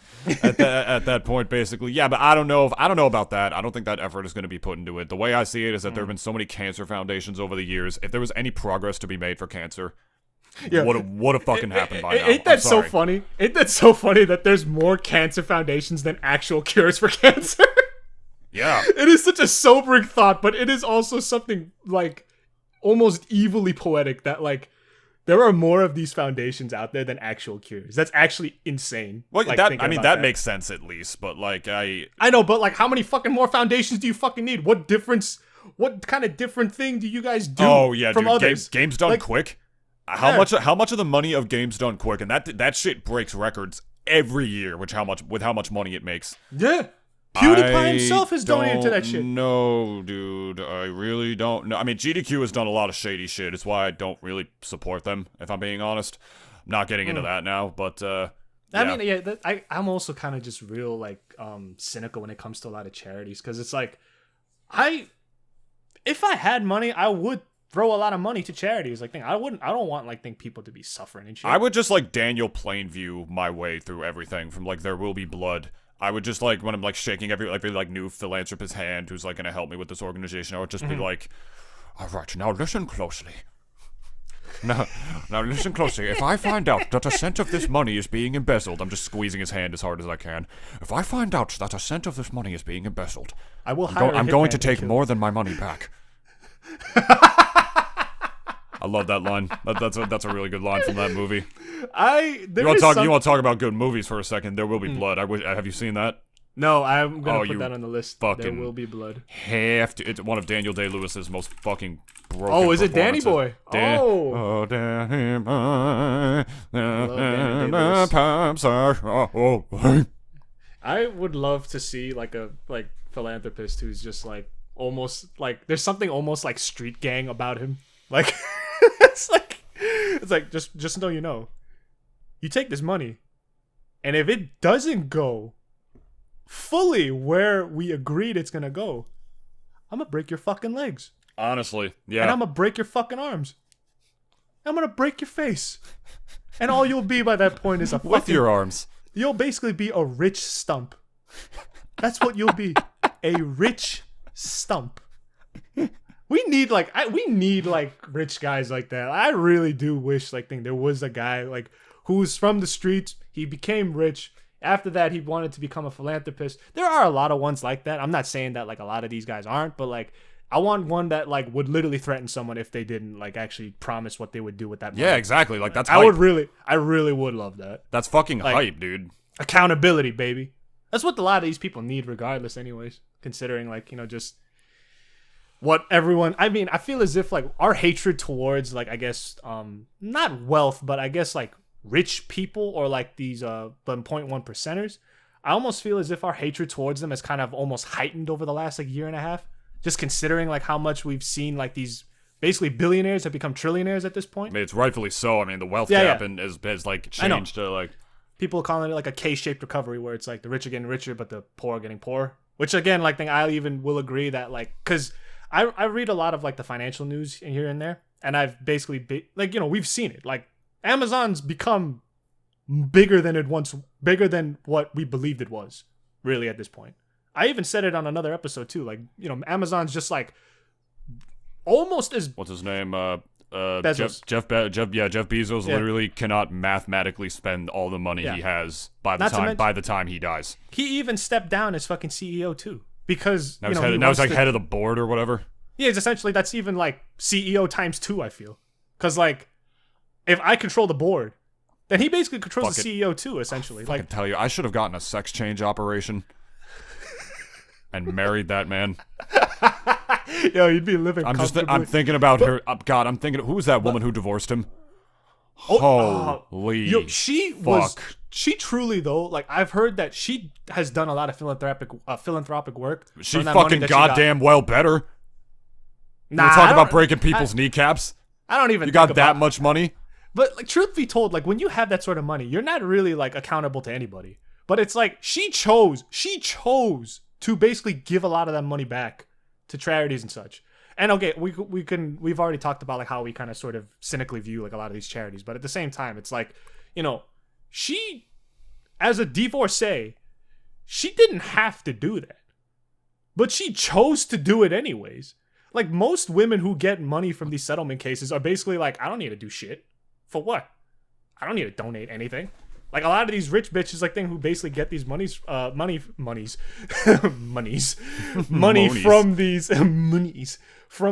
at that point, basically. Yeah, but I don't know about that. I don't think that effort is going to be put into it. The way I see it is that there have been so many cancer foundations over the years. If there was any progress to be made for cancer, would have fucking happened by now. Ain't that so funny? Ain't that so funny that there's more cancer foundations than actual cures for cancer? Yeah. It is such a sobering thought, but it is also something like almost evilly poetic that like there are more of these foundations out there than actual cures. That's actually insane. Well, like, that makes sense at least, but like I know, but like how many fucking more foundations do you fucking need? What kind of different thing do you guys do? Oh yeah, from dude, others? games done quick. How much of the money of games done quick, and that shit breaks records every year, with how much money it makes. Yeah. PewDiePie himself has donated to that shit. No, dude, I really don't know. I mean, GDQ has done a lot of shady shit. It's why I don't really support them, if I'm being honest. I'm not getting into that now, but yeah. I mean, yeah, I'm also kind of just real like cynical when it comes to a lot of charities, because it's like, if I had money, I would throw a lot of money to charities. Like, I don't want people to be suffering and shit. I would just like Daniel Plainview my way through everything from like There Will Be Blood. I would just like, when I'm like shaking every new philanthropist's hand who's like gonna help me with this organization, I would just be like, all right, now listen closely. Now listen closely. If I find out that a cent of this money is being embezzled, I'm just squeezing his hand as hard as I can. If I find out that a cent of this money is being embezzled, I'm going to take more than my money back. I love that line. That's a really good line from that movie. You want to talk about good movies for a second? There Will Be Blood. Have you seen that? No, I'm gonna put that on the list. There Will Be Blood. It's one of Daniel Day-Lewis's most fucking broken. Oh, is it Danny Boy? Oh, Danny Boy. I would love to see like a philanthropist who's just like almost like there's something almost like street gang about him. Like it's like just so you know, you take this money, and if it doesn't go fully where we agreed it's gonna go, I'm gonna break your fucking legs. Honestly, yeah. And I'm gonna break your fucking arms. I'm gonna break your face. And all you'll be by that point is a fucking... With your arms. You'll basically be a rich stump. That's what you'll be. A rich stump. We need rich guys like that. I really do wish there was a guy like who's from the streets. He became rich. After that, he wanted to become a philanthropist. There are a lot of ones like that. I'm not saying that like a lot of these guys aren't, but like I want one that like would literally threaten someone if they didn't like actually promise what they would do with that money. Yeah, exactly. Like that's I really would love that. That's fucking hype, dude. Accountability, baby. That's what a lot of these people need regardless anyways, considering like, you know, just what everyone, I mean, I feel as if like our hatred towards like, I guess, not wealth, but I guess like rich people or like these 0.1 percenters, I almost feel as if our hatred towards them has kind of almost heightened over the last like year and a half, just considering like how much we've seen like these basically billionaires have become trillionaires at this point. I mean, it's rightfully so. I mean, the wealth gap has like changed to like people calling it like a K-shaped recovery, where it's like the rich are getting richer but the poor are getting poorer, which again, like I even will agree that like, because I read a lot of like the financial news here and there, and I've basically like, you know, we've seen it. Like Amazon's become bigger than what we believed it was, really, at this point. I even said it on another episode too. Like, Amazon's just like almost as what's his name? Bezos. Jeff Bezos literally cannot mathematically spend all the money he has by the time he dies. He even stepped down as fucking CEO too, because now he's like head of the board or whatever. Yeah, it's essentially that's even like CEO times 2. I feel, because like if I control the board, then he basically controls the CEO too. Essentially, I can tell you, I should have gotten a sex change operation and married that man. Yo, you'd be living. I'm thinking about her. God, I'm thinking. Who was that woman who divorced him? Holy. Yo, she truly though. Like, I've heard that she has done a lot of philanthropic work. She fucking goddamn well better. Nah, we're talking about breaking people's kneecaps. I don't even. You got that much money. But like, truth be told, like when you have that sort of money, you're not really like accountable to anybody. But it's like she chose to basically give a lot of that money back to charities and such. And okay, we've already talked about like how we kind of sort of cynically view like a lot of these charities, but at the same time, it's like, she, as a divorcee, she didn't have to do that, but she chose to do it anyways. Like, most women who get money from these settlement cases are basically like, I don't need to do shit. For what? I don't need to donate anything. Like, a lot of these rich bitches, like, who basically get these money from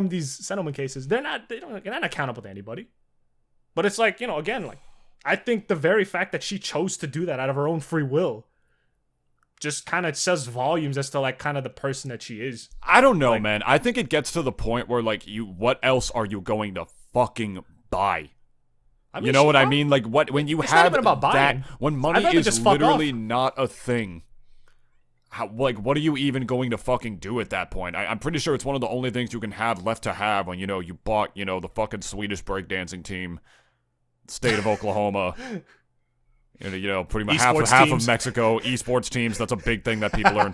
these settlement cases, they're not accountable to anybody. But it's like, again, like, I think the very fact that she chose to do that out of her own free will just kind of says volumes as to like kind of the person that she is. I don't know, man. I think it gets to the point where like, what else are you going to fucking buy? I mean, you know what I mean? Like, when you have that, when money is literally not a thing, what are you even going to fucking do at that point? I'm pretty sure it's one of the only things you can have left to have when, you bought, the fucking Swedish breakdancing team, state of Oklahoma, pretty much half of Mexico, esports teams. That's a big thing that people are,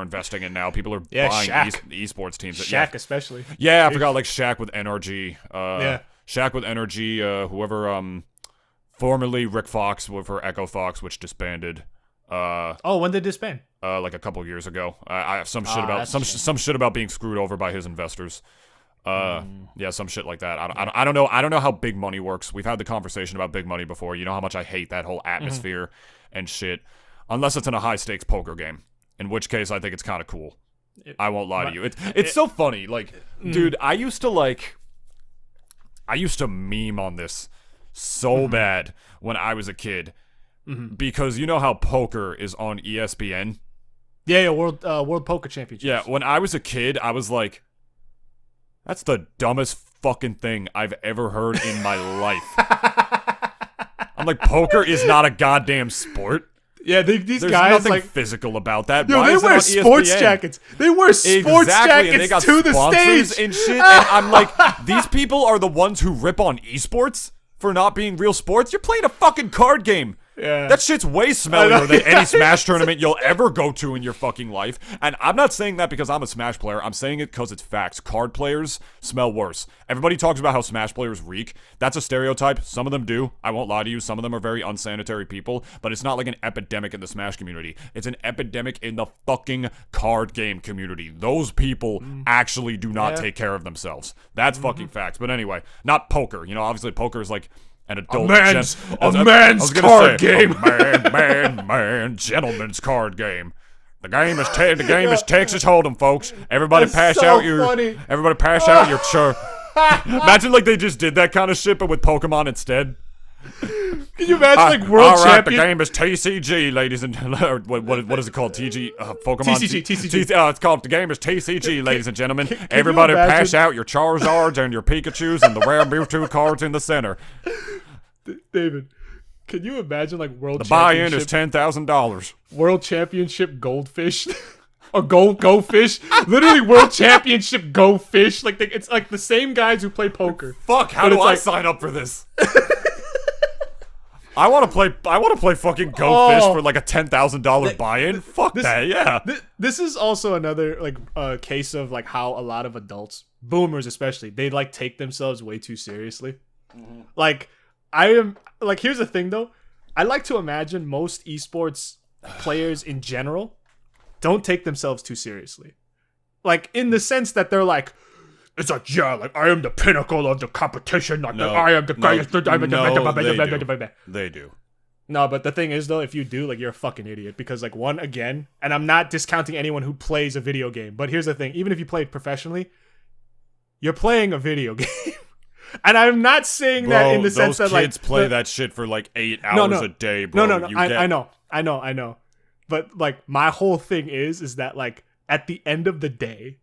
investing in now. People are buying esports teams. Shaq especially. Yeah, I forgot, like Shaq with NRG. Shaq with Energy, whoever, formerly Rick Fox for Echo Fox, which disbanded. When did it disband? Like a couple years ago. I have some shit about being screwed over by his investors. Yeah, some shit like that. I don't know. I don't know how big money works. We've had the conversation about big money before. You know how much I hate that whole atmosphere and shit, unless it's in a high stakes poker game. In which case, I think it's kind of cool. I won't lie to you. It's so funny. Like, dude, I used to meme on this so bad when I was a kid, because you know how poker is on ESPN? Yeah, World Poker Championships. Yeah, when I was a kid, I was like, that's the dumbest fucking thing I've ever heard in my life. I'm like, poker is not a goddamn sport. Yeah, these There's guys nothing like physical about that. Yo, they wear sports jackets. They wear sports jackets and they got to the stage and shit. And I'm like, these people are the ones who rip on esports for not being real sports. You're playing a fucking card game. Yeah. That shit's way smellier than any Smash tournament you'll ever go to in your fucking life. And I'm not saying that because I'm a Smash player. I'm saying it because it's facts. Card players smell worse. Everybody talks about how Smash players reek. That's a stereotype. Some of them do. I won't lie to you. Some of them are very unsanitary people. But it's not like an epidemic in the Smash community. It's an epidemic in the fucking card game community. Those people actually do not take care of themselves. That's fucking facts. But anyway, not poker. Obviously poker is like an adult man's card game. Gentleman's card game. The game is Texas Hold'em, folks. Everybody pass out your chur. Imagine like they just did that kind of shit, but with Pokemon instead. Can you imagine like world champion? The game is TCG, ladies and what is it called? Pokemon TCG. It's called the game is TCG, ladies and gentlemen. Everybody pass out your Charizards and your Pikachus and the rare Mewtwo cards in the center. David, can you imagine like world? The buy-in is $10,000. World Championship Goldfish. Or Go Fish. Literally World Championship Go Fish. Like it's like the same guys who play poker. Fuck, how do I sign up for this? I want to play fucking Go Fish for like a $10,000 buy-in. Fuck that, yeah. This is also another like case of like how a lot of adults, boomers especially, they like take themselves way too seriously. Like like, here's the thing though. I like to imagine most esports players in general don't take themselves too seriously. Like, in the sense that they're like, it's like, yeah, like, I am the pinnacle of the competition. I am the greatest. They do. No, but the thing is, though, if you do, like, you're a fucking idiot. Because, like, one, again, and I'm not discounting anyone who plays a video game. But here's the thing. Even if you play it professionally, you're playing a video game. And I'm not saying that in the sense that, like, kids play that shit for like 8 hours a day, bro. No. I know. But, like, my whole thing is that, like, at the end of the day,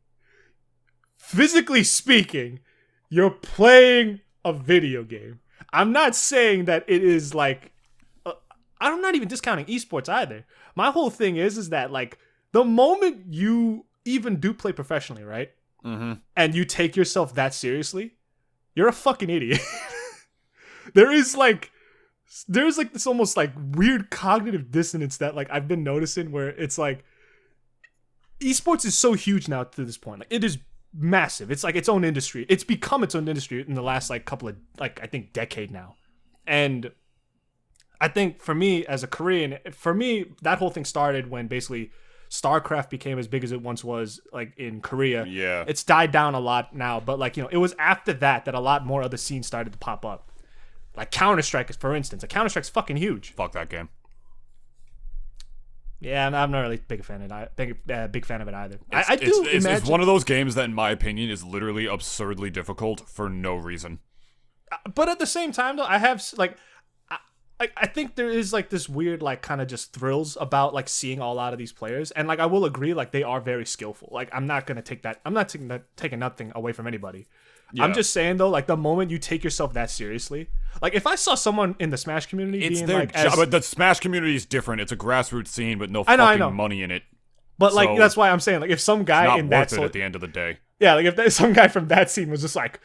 physically speaking, you're playing a video game. I'm not saying that it is like, I'm not even discounting esports either. My whole thing is that, like, the moment you even do play professionally, right? Mm-hmm. And you take yourself that seriously, you're a fucking idiot. There's like this almost like weird cognitive dissonance that, like, I've been noticing, where it's like esports is so huge now to this point. Like, it is massive. It's like its own industry. It's become its own industry in the last, like, couple of, like, I think decade now. And I think for me as a Korean, that whole thing started when basically StarCraft became as big as it once was, like, in Korea. Yeah. It's died down a lot now, but, like, you know, it was after that a lot more other scenes started to pop up. Like Counter-Strike, for instance. Like, Counter-Strike's fucking huge. Fuck that game. Yeah, I'm not really a big fan of it. Big fan of it either. It's one of those games that, in my opinion, is literally absurdly difficult for no reason. But at the same time, though, I have, like, I think there is, like, this weird, like, kind of just thrills about, like, seeing a lot of these players, and, like, I will agree, like, they are very skillful. Like, I'm not taking nothing away from anybody. Yeah. I'm just saying, though, like, the moment you take yourself that seriously, like, if I saw someone in the Smash community it's being their like, job, but the Smash community is different. It's a grassroots scene with no fucking money in it. But, like, that's why I'm saying, like, if some guy in that at the end of the day, yeah, like, if some guy from that scene was just like,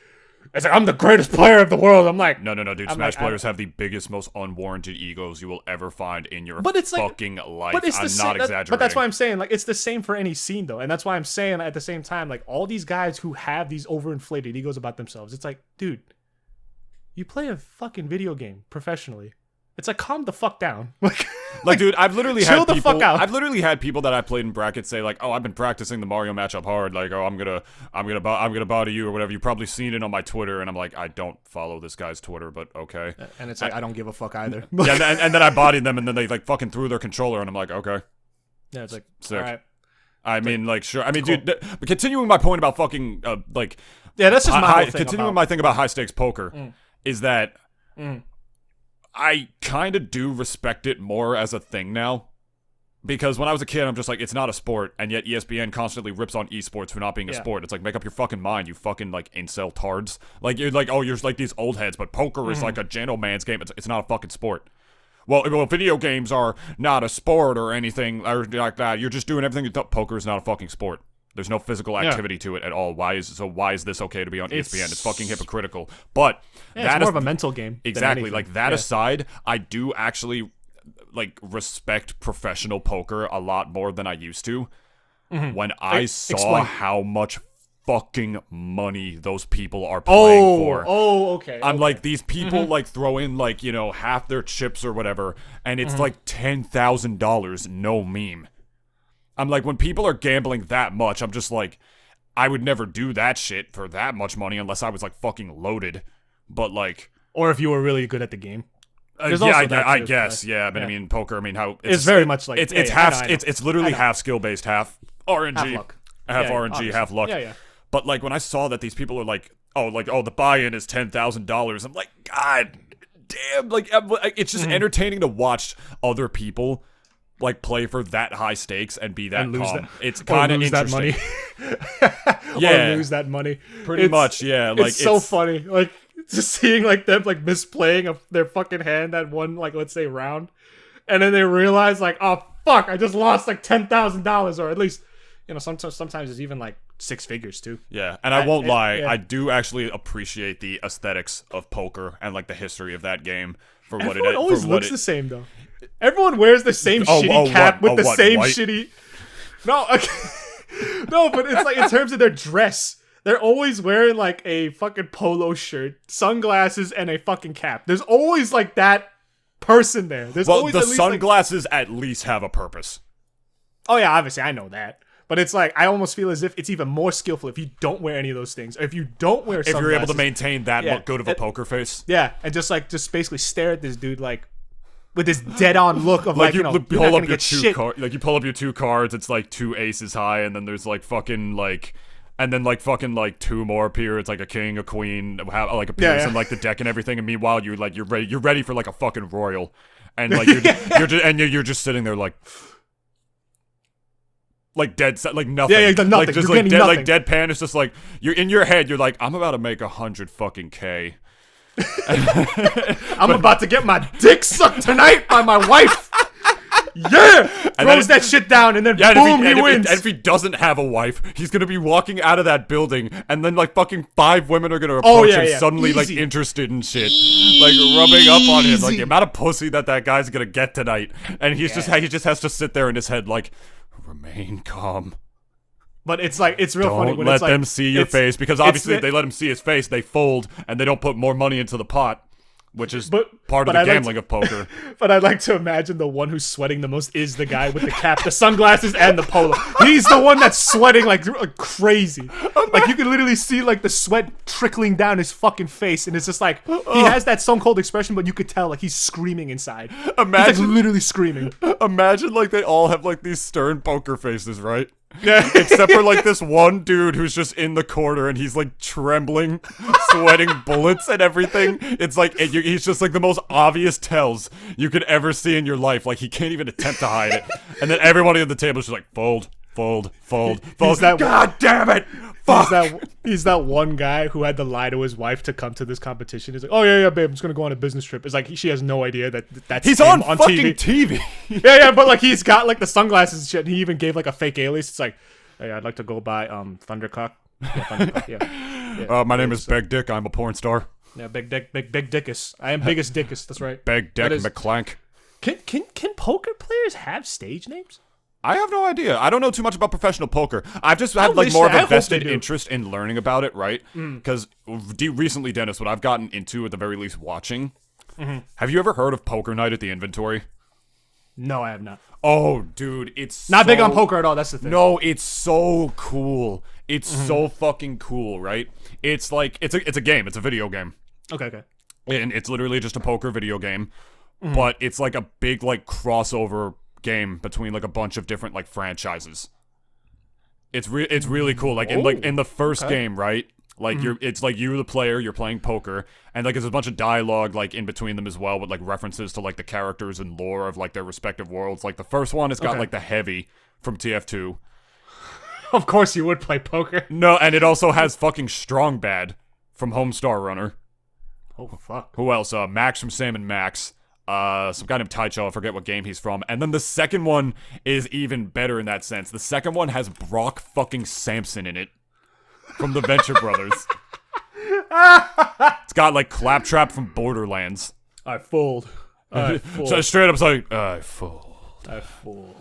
it's like, I'm the greatest player of the world. I'm like, no, dude. Smash players have the biggest, most unwarranted egos you will ever find in your fucking life. But it's I'm not exaggerating. But that's why I'm saying, like, it's the same for any scene, though. And that's why I'm saying, at the same time, like, all these guys who have these overinflated egos about themselves, it's like, dude, you play a fucking video game professionally. It's like, calm the fuck down. Like, dude, I've literally chill had the people, fuck out. I've literally had people that I played in brackets say, like, oh, I've been practicing the Mario matchup hard. Like, oh, I'm gonna bow to you or whatever. You've probably seen it on my Twitter, and I'm like, I don't follow this guy's Twitter, but okay. And it's like, I don't give a fuck either. Yeah, and then I bodied them, and then they, like, fucking threw their controller, and I'm like, okay. Yeah, it's like, sick. all right. I mean, like, sure. I mean, cool. Dude, but continuing my point about fucking, like, yeah, that's just my thing. Continuing my thing about high stakes poker is that I kind of do respect it more as a thing now. Because when I was a kid, I'm just like, it's not a sport, and yet ESPN constantly rips on esports for not being a sport. It's like, make up your fucking mind, you fucking, like, incel tards. Like, you're like, oh, you're like these old heads, but poker is like a gentleman's game. It's not a fucking sport. Well, video games are not a sport or anything or like that. You're just doing everything. Poker is not a fucking sport. There's no physical activity to it at all. Why is this okay to be on ESPN? It's fucking hypocritical. But it's more of a mental game. Exactly. Like, that aside, I do actually, like, respect professional poker a lot more than I used to. When I saw how much fucking money those people are playing for. Okay. I'm like, these people like throw in, like, you know, half their chips or whatever, and it's like $10,000, no meme. I'm like, when people are gambling that much, I'm just like, I would never do that shit for that much money unless I was, like, fucking loaded. But, like, or if you were really good at the game. I guess, yeah. But I mean, poker. I mean, how it's very much like it's half. It's literally half skill based, half RNG, half RNG, half luck. Yeah. But, like, when I saw that these people are like, oh, the buy-in is $10,000, I'm like, God damn, like, it's just entertaining to watch other people, like, play for that high stakes and be that calm. It's kind of interesting. That money. Or lose that money. Pretty much, yeah. Like, it's so funny, like, just seeing, like, them, like, misplaying their fucking hand at one, like, let's say round, and then they realize, like, oh fuck, I just lost like $10,000, or at least, you know, sometimes it's even like six figures too. Yeah, and I won't lie, I do actually appreciate the aesthetics of poker and, like, the history of that game for what it is. Everyone always looks the same though. Everyone wears the same shitty cap with the same shitty. No, okay. No, but it's like in terms of their dress. They're always wearing like a fucking polo shirt, sunglasses, and a fucking cap. There's always like that person there. There's Well, always the at least, sunglasses at least have a purpose. Oh yeah, obviously I know that. But it's like, I almost feel as if it's even more skillful if you don't wear any of those things. Or if you don't wear sunglasses. If you're able to maintain that good of a poker face. Yeah, and just basically stare at this dude like, with this dead-on look of like, you you're not pull gonna up your get shit. like you pull up your 2 cards, it's like 2 aces high, and then there's like fucking like, and then like fucking like 2 more appear. It's like a king, a queen, like appears in like the deck and everything. And meanwhile, you're ready for like a fucking royal, and like you're just sitting there like dead, like nothing. Yeah, nothing. Like just you're like nothing. like deadpan. It's just like you're in your head. You're like, I'm about to make 100 fucking K. I'm about to get my dick sucked tonight by my wife. Yeah, throws that shit down, and then boom, he wins. And if he doesn't have a wife, he's gonna be walking out of that building, and then like fucking 5 women are gonna approach him suddenly, like interested in shit, like rubbing up on him, like the amount of pussy that guy's gonna get tonight, and he just has to sit there in his head like, remain calm. But it's like, it's real funny when don't it's let like, them see your face, because obviously if they let him see his face, they fold and they don't put more money into the pot, which is part of the gambling of poker. But I'd like to imagine the one who's sweating the most is the guy with the cap, the sunglasses, and the polo. He's the one that's sweating like crazy. Like you can literally see like the sweat trickling down his fucking face, and it's just like he has that Stone Cold expression, but you could tell like he's screaming inside. He's like literally screaming. Imagine like they all have like these stern poker faces, right? Yeah. Except for like this one dude who's just in the corner and he's like trembling, sweating bullets and everything. It's like he's just like the most obvious tells you could ever see in your life. Like he can't even attempt to hide it. And then everybody at the table is just like fold. God damn it! Fuck. He's that one guy who had to lie to his wife to come to this competition. He's like, oh yeah, babe, I'm just gonna go on a business trip. It's like she has no idea that's he's him on fucking TV. yeah, but like he's got like the sunglasses and shit. And he even gave like a fake alias. It's like, hey, I'd like to go by Thundercock. Yeah, Thundercock. Yeah. My name is Big Dick. I'm a porn star. Yeah, Big Dickus. I am Biggest Dickus. That's right. Big Dick McClank. Can poker players have stage names? I have no idea. I don't know too much about professional poker. I've just had like more of a vested interest in learning about it, right? Because recently, Dennis, what I've gotten into at the very least watching. Have you ever heard of Poker Night at the Inventory? No, I have not. Oh, dude, it's not big on poker at all. That's the thing. No, it's so cool. It's so fucking cool, right? It's like it's a game. It's a video game. Okay. And it's literally just a poker video game, but it's like a big like crossover game between like a bunch of different like franchises. It's really cool. Like in the first game, right? Like it's like you the player, you're playing poker, and like there's a bunch of dialogue like in between them as well with like references to like the characters and lore of like their respective worlds. Like the first one has got like the Heavy from TF2. Of course you would play poker. No, and it also has fucking Strong Bad from Homestar Runner. Oh fuck. Who else? Max from Sam and Max. Some guy named Taicho, I forget what game he's from. And then the second one is even better in that sense. The second one has Brock fucking Sampson in it. From the Venture Brothers. It's got like Claptrap from Borderlands. I fold. So straight up it's like, I fold.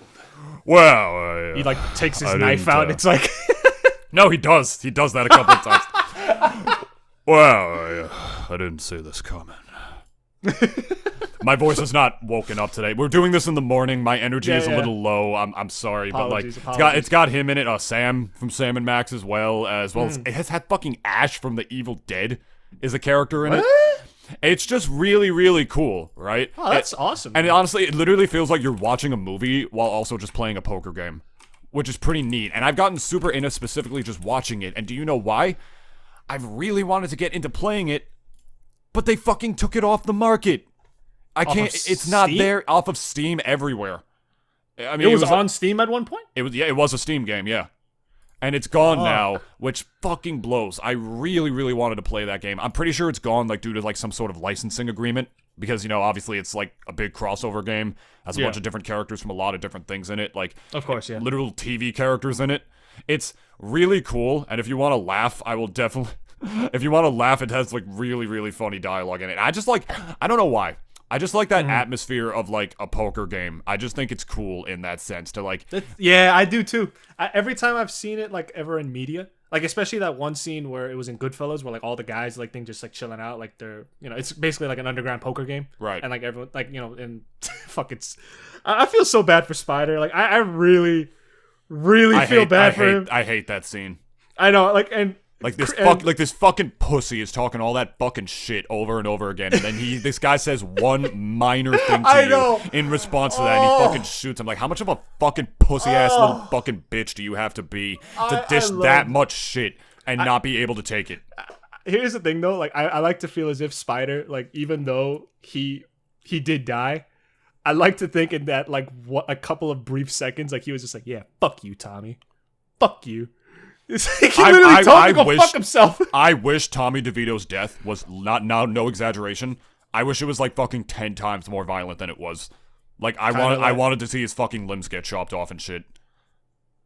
Well, he like takes his knife out. It's like no, he does. He does that a couple of times. Well, I didn't see this coming. My voice is not woken up today. We're doing this in the morning. My energy is a little low. I'm sorry, apologies, but like it's got him in it. Sam from Sam and Max as well as it has had fucking Ash from The Evil Dead is a character in it. It's just really, really cool, right? Oh, that's awesome. And honestly, it literally feels like you're watching a movie while also just playing a poker game, which is pretty neat. And I've gotten super into specifically just watching it. And do you know why? I've really wanted to get into playing it, but they fucking took it off the market. I can't. It's not there off of Steam everywhere. I mean, it was on Steam at one point. It was a Steam game, yeah, and it's gone now, which fucking blows. I really, really wanted to play that game. I'm pretty sure it's gone, like due to like some sort of licensing agreement, because obviously it's like a big crossover game, has a bunch of different characters from a lot of different things in it, like of course, literal TV characters in it. It's really cool, and if you want to laugh, I will definitely. If you want to laugh, it has like really, really funny dialogue in it. I don't know why. I just like that atmosphere of like a poker game. I just think it's cool in that sense to like. Yeah, I do too. Every time I've seen it like ever in media, Like, especially that one scene where it was in Goodfellas, where like all the guys like just like chilling out, like they're it's basically like an underground poker game, Right? And like everyone like and fuck it's, I feel so bad for Spider. Like I really feel bad for him. I hate that scene. I know, like and. Like this fucking pussy is talking all that fucking shit over and over again, and then this guy says one minor thing to you in response to that, and he fucking shoots him. Like, how much of a fucking pussy ass little fucking bitch do you have to be to dish that much shit and not be able to take it? Here's the thing, though. Like, I like to feel as if Spider, like, even though he did die, I like to think in that like what a couple of brief seconds, like he was just like, yeah, fuck you, Tommy, fuck you. He literally told him to go fuck himself. I wish Tommy DeVito's death was no exaggeration. I wish it was like fucking 10 times more violent than it was. Like I wanted to see his fucking limbs get chopped off and shit.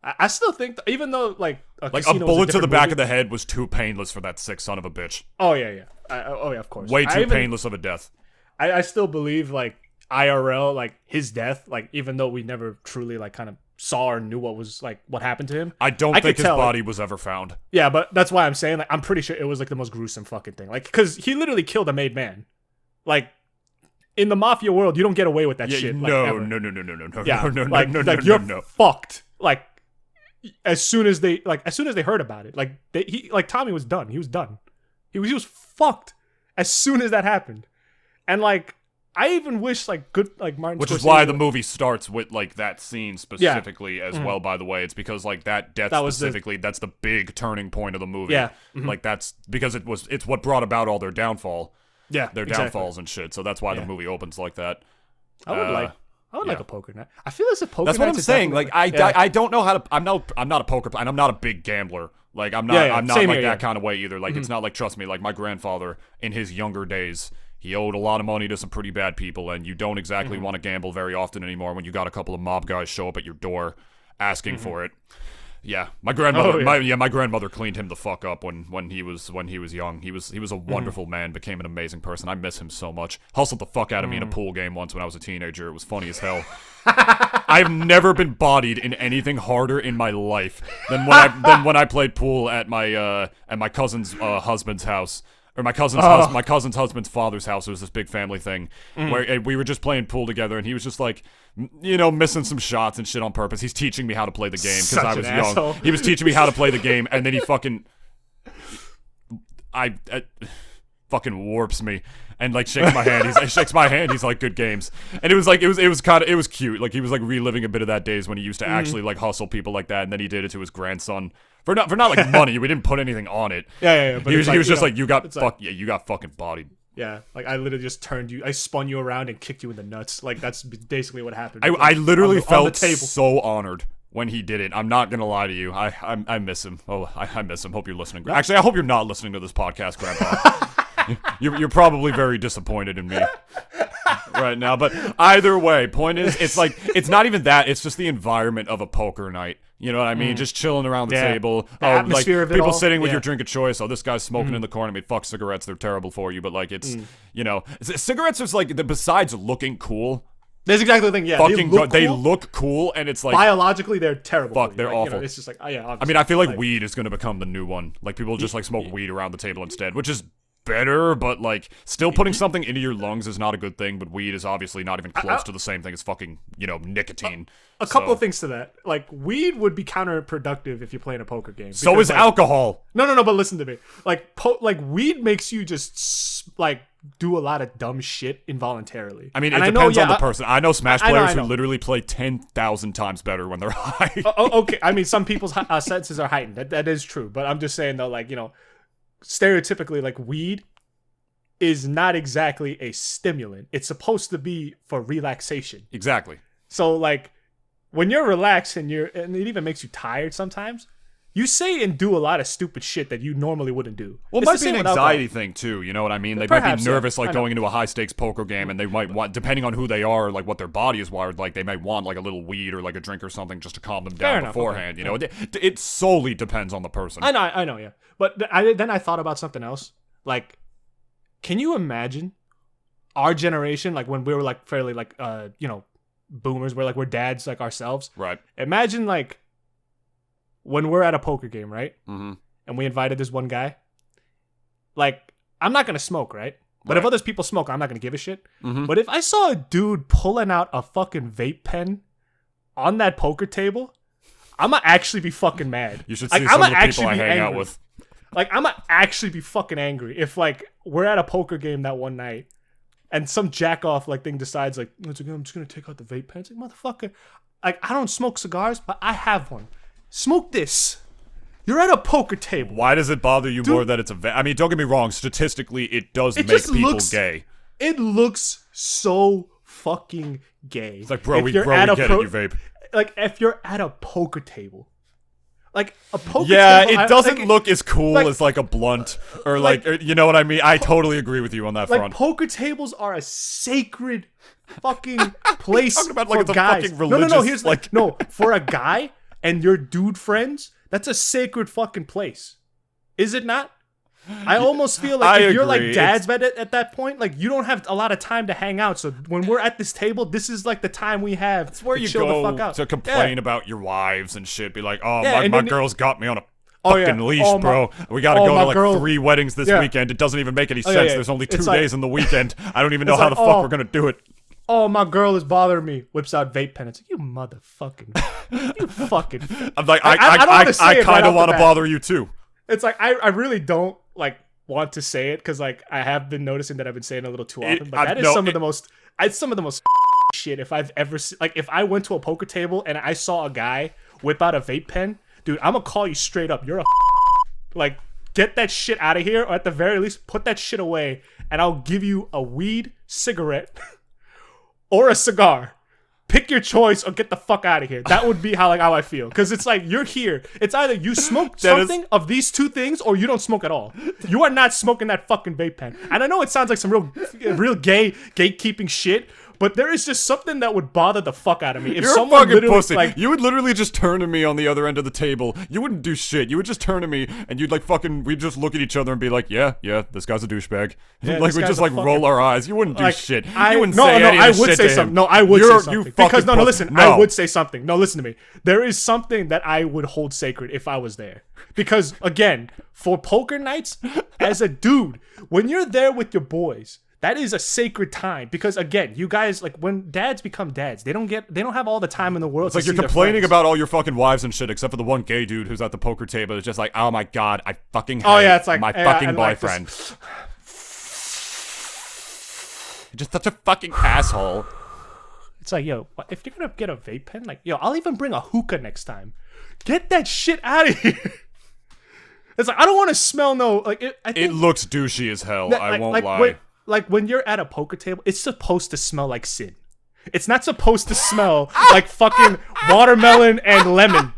I still think even though like a bullet to the back of the head was too painless for that sick son of a bitch. Oh yeah. Of course. Way too painless of a death. I still believe like IRL, like his death, like even though we never truly like kind of saw or knew what happened to him. I don't think his body was ever found. Yeah, but that's why I'm saying, like, I'm pretty sure it was like the most gruesome fucking thing. Like, because he literally killed a made man. Like, in the mafia world, you don't get away with that shit. No. Yeah, no, you're fucked. Like, as soon as they heard about it, like Tommy was done. He was done. He was fucked as soon as that happened. And like, I even wish like Martin, which is why the movie starts with like that scene specifically as well. By the way, it's because like that death specifically, that's the big turning point of the movie. Yeah, like that's because it's what brought about all their downfall. Yeah, their downfalls and shit. So that's why the movie opens like that. I would like a poker night. I feel as if poker. That's what I'm saying. Like I don't know how to. I'm not a poker player, and I'm not a big gambler. Like I'm not like that kind of way either. Like it's not like, trust me, like my grandfather in his younger days, he owed a lot of money to some pretty bad people, and you don't exactly want to gamble very often anymore when you got a couple of mob guys show up at your door asking for it. Yeah, my grandmother, my grandmother cleaned him the fuck up when he was young. He was a wonderful man, became an amazing person. I miss him so much. Hustled the fuck out of me in a pool game once when I was a teenager. It was funny as hell. I've never been bodied in anything harder in my life than when I played pool at my cousin's husband's house. Or my cousin's husband's father's house. It was this big family thing where we were just playing pool together, and he was just like, missing some shots and shit on purpose. He's teaching me how to play the game because I was young. Asshole. He was teaching me how to play the game, and then he fucking warps me and like shakes my hand. He shakes my hand. He's like, good games. And it was cute. Like he was like reliving a bit of that days when he used to actually like hustle people like that, and then he did it to his grandson. For not like money, we didn't put anything on it. Yeah. But he was just like, you got fucking bodied. Yeah, like I literally just I spun you around and kicked you in the nuts. Like that's basically what happened. I literally felt so honored when he did it. I'm not gonna lie to you. I miss him. Oh, I miss him. Hope you're listening. Actually, I hope you're not listening to this podcast, Grandpa. You're probably very disappointed in me right now. But either way, point is, it's not even that. It's just the environment of a poker night. You know what I mean? Just chilling around the table. The atmosphere of it people all. sitting with your drink of choice. Oh, this guy's smoking in the corner. I mean, fuck cigarettes. They're terrible for you. But like, it's cigarettes is like besides looking cool. That's exactly the thing. Yeah, they look cool, and it's like biologically they're terrible. Fuck, they're awful. It's just like obviously. I mean, I feel like weed is going to become the new one. Like people just like smoke weed around the table instead, which is better, but like still putting something into your lungs is not a good thing. But weed is obviously not even close to the same thing as fucking nicotine. A couple of things to that. Like weed would be counterproductive if you're playing a poker game. So is alcohol. No. But listen to me. Like weed makes you just like do a lot of dumb shit involuntarily. I mean, it depends on the person. I know Smash players who literally play 10,000 times better when they're high. Okay. I mean, some people's senses are heightened. That is true. But I'm just saying though, like stereotypically, like weed is not exactly a stimulant. It's supposed to be for relaxation. Exactly. So like when you're relaxed and it even makes you tired sometimes, you say and do a lot of stupid shit that you normally wouldn't do. Well, it might be an anxiety thing too, you know what I mean? They might be nervous like going into a high stakes poker game, and they might want, depending on who they are, like what their body is wired like, they might want like a little weed or like a drink or something just to calm them down beforehand. Okay. You know, it solely depends on the person. I know, yeah. But then I thought about something else. Like, can you imagine our generation, like when we were like fairly like boomers, where like we're dads like ourselves, right? Imagine like when we're at a poker game, right? Mm-hmm. and we invited this one guy, like, I'm not gonna smoke, right? But if other people smoke, I'm not gonna give a shit. But if I saw a dude pulling out a fucking vape pen on that poker table, I'ma actually be fucking mad. You should see some of the people I hang out with. Like, I'ma actually be fucking angry if, like, we're at a poker game that one night and some jack-off, like, thing decides, like, I'm just gonna take out the vape pen. It's like, motherfucker, like, I don't smoke cigars, but I have one. Smoke this. You're at a poker table. Why does it bother you more that it's a vape? I mean, don't get me wrong. Statistically, it does make people gay. It looks so fucking gay. It's like, bro, we get it, you vape. Like, if you're at a poker table. Like, a poker table. Yeah, it doesn't look as cool as, like, a blunt. Or, like, you know what I mean? I totally agree with you on that front. Like, poker tables are a sacred fucking place talking about, like, for it's guys. a fucking religious... No, here's, like... No, for a guy and your dude friends, that's a sacred fucking place. Is it not? I almost feel like if you're like dads at that point, like you don't have a lot of time to hang out. So when we're at this table, this is like the time we have it's where to you chill go the fuck out. to complain about your wives and shit. Be like, oh, my girl's got me on a fucking leash, bro. We gotta go to like 3 weddings this weekend. It doesn't even make any sense. There's only 2 days in the weekend. I don't even know how the fuck we're gonna do it. Oh, my girl is bothering me. Whips out vape pen. It's like, you motherfucking, you fucking. I'm like, I kind of want to bother you too. It's like I really don't like want to say it because like I have been noticing that I've been saying it a little too often. But that is some of the most shit if I've ever seen. Like if I went to a poker table and I saw a guy whip out a vape pen, dude, I'm gonna call you straight up. You're a like get that shit out of here, or at the very least put that shit away, and I'll give you a weed, cigarette, or a cigar. Pick your choice or get the fuck out of here. That would be how I feel. Because it's like, you're here. It's either you smoke something of these 2 things or you don't smoke at all. You are not smoking that fucking vape pen. And I know it sounds like some real gay gatekeeping shit, but there is just something that would bother the fuck out of me. If you're someone a fucking literally, pussy. Like, you would literally just turn to me on the other end of the table. You wouldn't do shit. You would just turn to me and you'd like fucking, we'd just look at each other and be like, yeah, this guy's a douchebag. Yeah, like we'd just like roll our eyes. You wouldn't do shit. You wouldn't say any I of would shit say to something. him. No, I would say something. Because no, listen, no. I would say something. No, listen to me. There is something that I would hold sacred if I was there. Because again, for poker nights, as a dude, when you're there with your boys, that is a sacred time because again, you guys like when dads become dads, they don't have all the time in the world. It's like you're complaining about all your fucking wives and shit, except for the one gay dude who's at the poker table. It's just like, oh my god, I fucking hate it's like my fucking boyfriend. You're just such a fucking asshole. It's like, yo, if you're gonna get a vape pen, like, yo, I'll even bring a hookah next time. Get that shit out of here. It's like I don't want to smell no like. It looks douchey as hell. I won't lie. When you're at a poker table, it's supposed to smell like sin. It's not supposed to smell like fucking watermelon and lemon.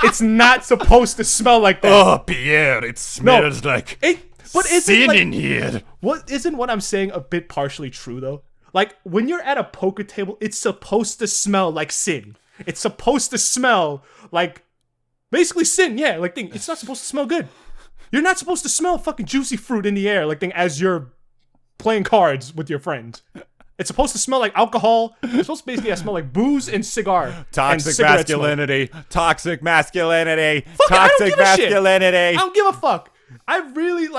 It's not supposed to smell like that. Oh, Pierre, it smells like sin in here. Isn't what I'm saying a bit partially true, though? Like, when you're at a poker table, it's supposed to smell like sin. It's supposed to smell like, basically sin, yeah. Like, it's not supposed to smell good. You're not supposed to smell fucking juicy fruit in the air, like, as you're playing cards with your friends. It's supposed to smell like alcohol. It's supposed to basically smell like booze and cigar. Toxic masculinity. Toxic masculinity. Fuck, Toxic masculinity. I don't give a fuck. I really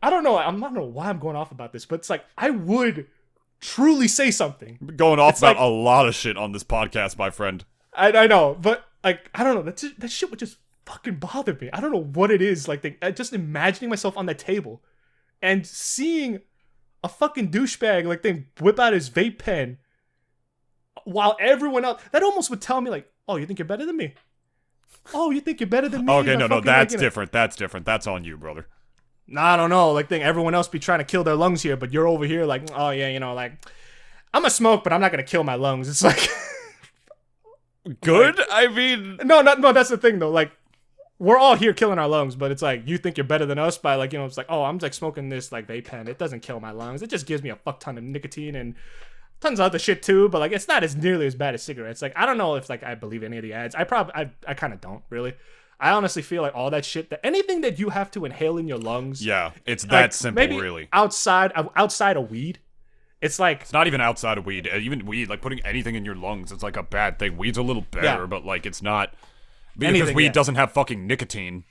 I don't know. I don't know why I'm going off about this, but it's like I would truly say something. Going off about a lot of shit on this podcast, my friend. I know, but like I don't know. That shit would just fucking bother me. I don't know what it is. Like just imagining myself on that table and seeing a fucking douchebag like they whip out his vape pen while everyone else, that almost would tell me like, oh, you think you're better than me? Oh, you think you're better than me? Okay, no, that's different. That's different. That's on you, brother. Nah, I don't know. Like, everyone else be trying to kill their lungs here, but you're over here like, oh yeah, like, I'm a smoke, but I'm not gonna kill my lungs. It's like, good. I mean, no. That's the thing though. Like, we're all here killing our lungs, but it's like, you think you're better than us by like, it's like, oh, I'm like smoking this like vape pen. It doesn't kill my lungs. It just gives me a fuck ton of nicotine and tons of other shit too. But like, it's not as nearly as bad as cigarettes. Like, I don't know if like I believe any of the ads. I kind of don't really. I honestly feel like all that shit, that anything that you have to inhale in your lungs. Yeah, it's that simple, maybe really. Outside of weed, it's like, it's not even outside of weed. Even weed, like putting anything in your lungs, it's like a bad thing. Weed's a little better, but like it's not. Because weed doesn't have fucking nicotine.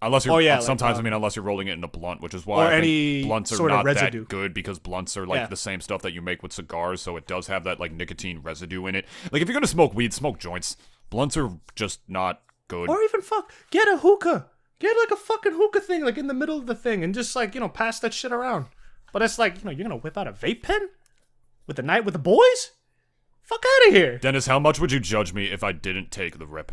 Unless you're, Oh, yeah, sometimes like, unless you're rolling it in a blunt, which is why I any think blunts are sort of not residue. that good, because blunts are like the same stuff that you make with cigars, so it does have that like nicotine residue in it. Like if you're gonna smoke weed, smoke joints. Blunts are just not good. Or even get a hookah. Get like a fucking hookah thing like in the middle of the thing and just like, pass that shit around. But it's like, you're gonna whip out a vape pen with the night with the boys? Fuck out of here. Dennis, how much would you judge me if I didn't take the rip?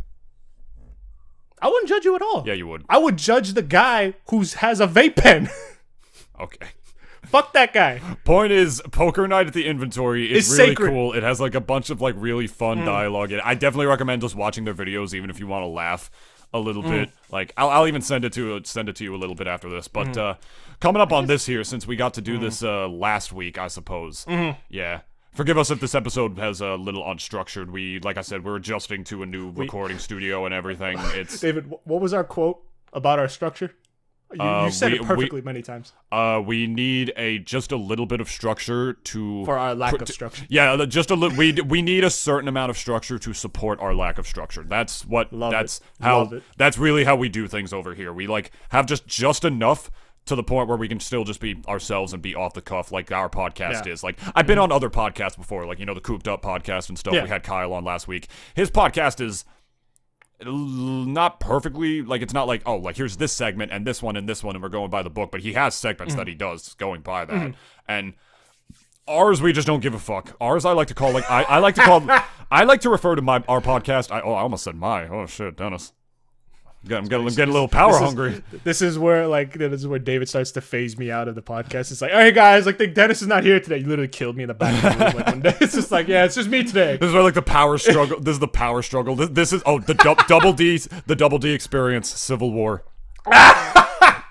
I wouldn't judge you at all. Yeah, you would. I would judge the guy who has a vape pen. Okay. Fuck that guy. Point is, Poker Night at the Inventory is really sacred. cool. It has like a bunch of like really fun dialogue. I definitely recommend just watching their videos, even if you want to laugh a little bit. Like I'll even send it to you a little bit after this. But coming up on this here, since we got to do this last week, I suppose. Yeah. Forgive us if this episode has a little unstructured. Like I said, we're adjusting to a new recording studio and everything. It's David, what was our quote about our structure? You said it perfectly many times. We need just a little bit of structure for our lack of structure. Yeah, just a little. We need a certain amount of structure to support our lack of structure. That's really how we do things over here. We like have just enough to the point where we can still just be ourselves and be off the cuff like our podcast is. Like, I've been on other podcasts before, like, the Cooped Up podcast and stuff. We had Kyle on last week. His podcast is not perfectly, like, it's not like, oh, like, here's this segment and this one and this one and we're going by the book, but he has segments that he does going by that. And ours, we just don't give a fuck. Ours, I like to call, like, I like to refer to our podcast, I almost said oh shit, Dennis. I'm getting a little power hungry. This is where David starts to phase me out of the podcast. It's like, all right, guys, like Dennis is not here today. You literally killed me in the back of the room like one day. It's just like, yeah, it's just me today. This is where like the power struggle. This is the power struggle. This is the double D experience. Civil War. I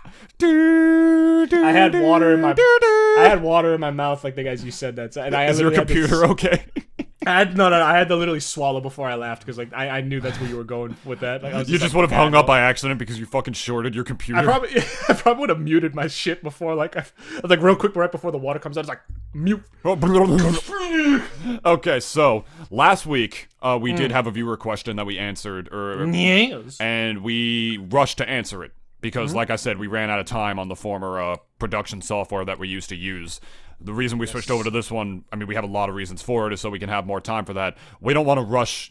had water in my mouth like the guys you said that. And is your computer okay? I had to literally swallow before I laughed because like I knew that's where you were going with that. Like, I was you just would have hung up by accident because you fucking shorted your computer. I probably would have muted my shit before like like real quick right before the water comes out. It's like mute. Okay, so last week we did have a viewer question that we answered, and we rushed to answer it because, like I said, we ran out of time on the former production software that we used to use. The reason we switched over to this one, I mean, we have a lot of reasons for it, is so we can have more time for that. We don't want to rush,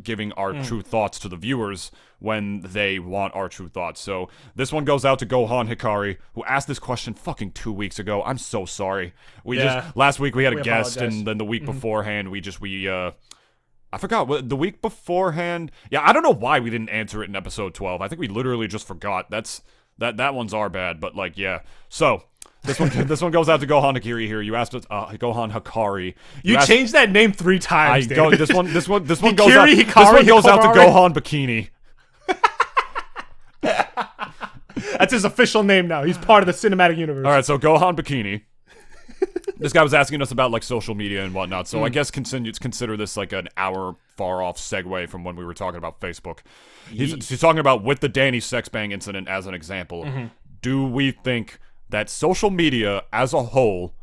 giving our true thoughts to the viewers when they want our true thoughts. So this one goes out to Gohan Hikari, who asked this question fucking 2 weeks ago. I'm so sorry. Last week we had a guest, and then the week beforehand, I forgot what the week beforehand. Yeah, I don't know why we didn't answer it in episode 12. I think we literally just forgot. That one's our bad, but like, yeah. So this one goes out to Gohan Hikari here. You asked us, Gohan Hikari. You changed that name 3 times. This one goes out. This one goes out to Gohan Bikini. That's his official name now. He's part of the cinematic universe. All right, so Gohan Bikini. This guy was asking us about like social media and whatnot, so I guess consider this like an hour far off segue from when we were talking about Facebook. He's talking about with the Danny sex bang incident as an example. Do we think that social media as a whole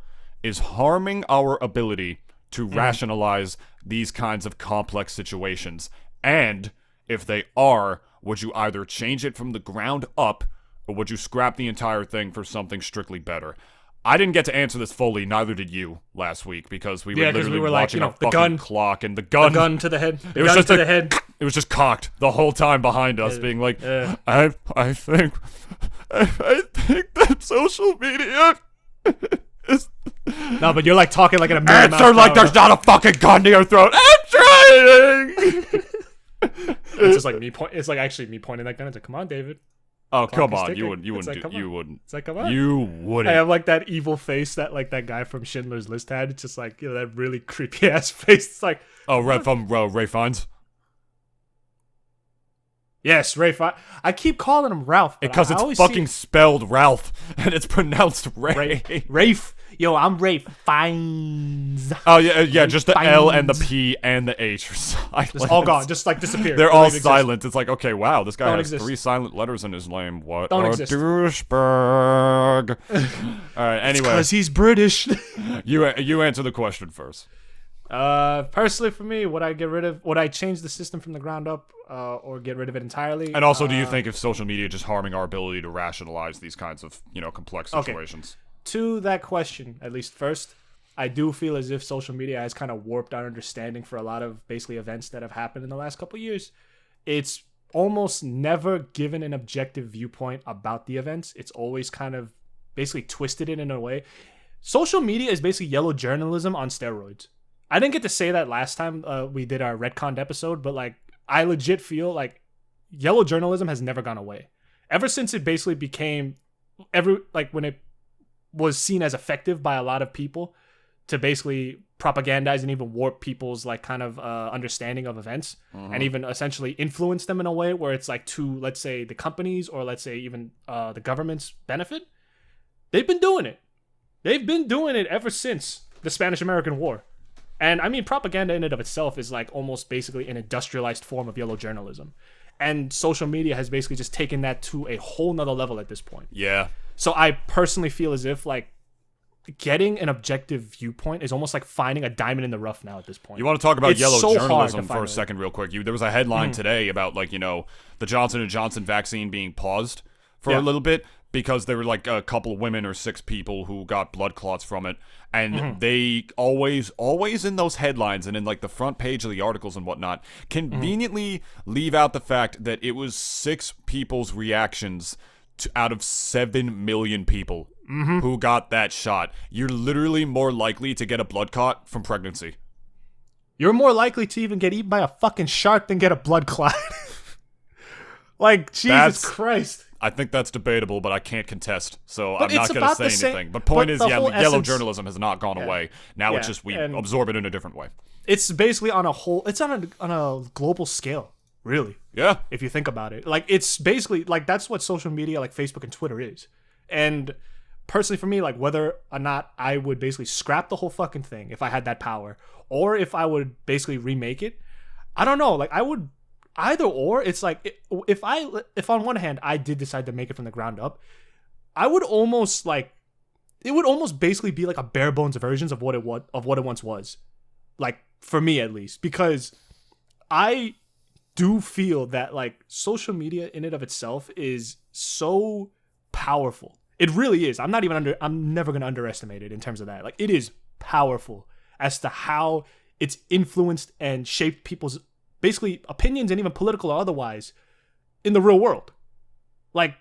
is harming our ability to rationalize these kinds of complex situations? And if they are, would you either change it from the ground up, or would you scrap the entire thing for something strictly better? I didn't get to answer this fully, neither did you last week, because we were literally watching a fucking clock, and the gun to the head. It was just the head. It was just cocked the whole time behind us, being like, I think that social media is... No, but you're like talking like in a million answer like there's not a fucking gun to your throat. I'm trying. It's just like me it's like actually me pointing that gun. It's like, come on, David. Oh, come on. You wouldn't. It's like, come on. You wouldn't. I have like that evil face that like that guy from Schindler's List had. It's just like, that really creepy ass face. It's like, from Ray Fiennes. Yes, Ray Fiennes. I keep calling him Ralph because it's fucking spelled Ralph and it's pronounced Ray. Rafe. Yo, I'm Ray Fiennes. Oh yeah, just the Fiennes. L and the P and the H are silent. Just all gone, just like disappear. They're all silent. It's like, okay, wow, this guy has 3 silent letters in his name. What Don't a exist. douchebag. All right, anyway, because he's British. you answer the question first. Personally, for me, would I change the system from the ground up, or get rid of it entirely? And also, do you think if social media just harming our ability to rationalize these kinds of, complex situations? Okay. To that question, at least first, I do feel as if social media has kind of warped our understanding for a lot of basically events that have happened in the last couple of years. It's almost never given an objective viewpoint about the events. It's always kind of basically twisted it in a way. Social media is basically yellow journalism on steroids. I didn't get to say that last time we did our retconned episode, but like I legit feel like yellow journalism has never gone away. Ever since it basically became when it was seen as effective by a lot of people to basically propagandize and even warp people's like kind of understanding of events, and even essentially influence them in a way where it's like to, let's say, the companies or let's say even the government's benefit. They've been doing it. They've been doing it ever since the Spanish-American War. And I mean, propaganda in and of itself is like almost basically an industrialized form of yellow journalism. And social media has basically just taken that to a whole nother level at this point. Yeah. So I personally feel as if like getting an objective viewpoint is almost like finding a diamond in the rough now at this point. You want to talk about yellow journalism for a it. second real quick? There was a headline today about like, the Johnson & Johnson vaccine being paused for a little bit because there were like a couple of women or 6 people who got blood clots from it. And they always in those headlines and in like the front page of the articles and whatnot, conveniently leave out the fact that it was 6 people's reactions out of 7 million people who got that shot. You're literally more likely to get a blood clot from pregnancy. You're more likely to even get eaten by a fucking shark than get a blood clot. Like, Jesus Christ. I think that's debatable, but I can't contest, so I'm not going to say anything. But point is, yellow journalism has not gone away. Now it's just we absorb it in a different way. It's basically on a global scale, really. Yeah. If you think about it. Like, it's basically, like, that's what social media, like Facebook and Twitter is. And personally for me, like, whether or not I would basically scrap the whole fucking thing if I had that power, or if I would basically remake it, I don't know. Like, I would... Either or, it's like if on one hand I did decide to make it from the ground up, I would almost like it would almost basically be like a bare bones version of what it once was, like for me at least, because I do feel that like social media in and of itself is so powerful. It really is. I'm never gonna underestimate it in terms of that. Like it is powerful as to how it's influenced and shaped people's basically opinions and even political or otherwise in the real world. Like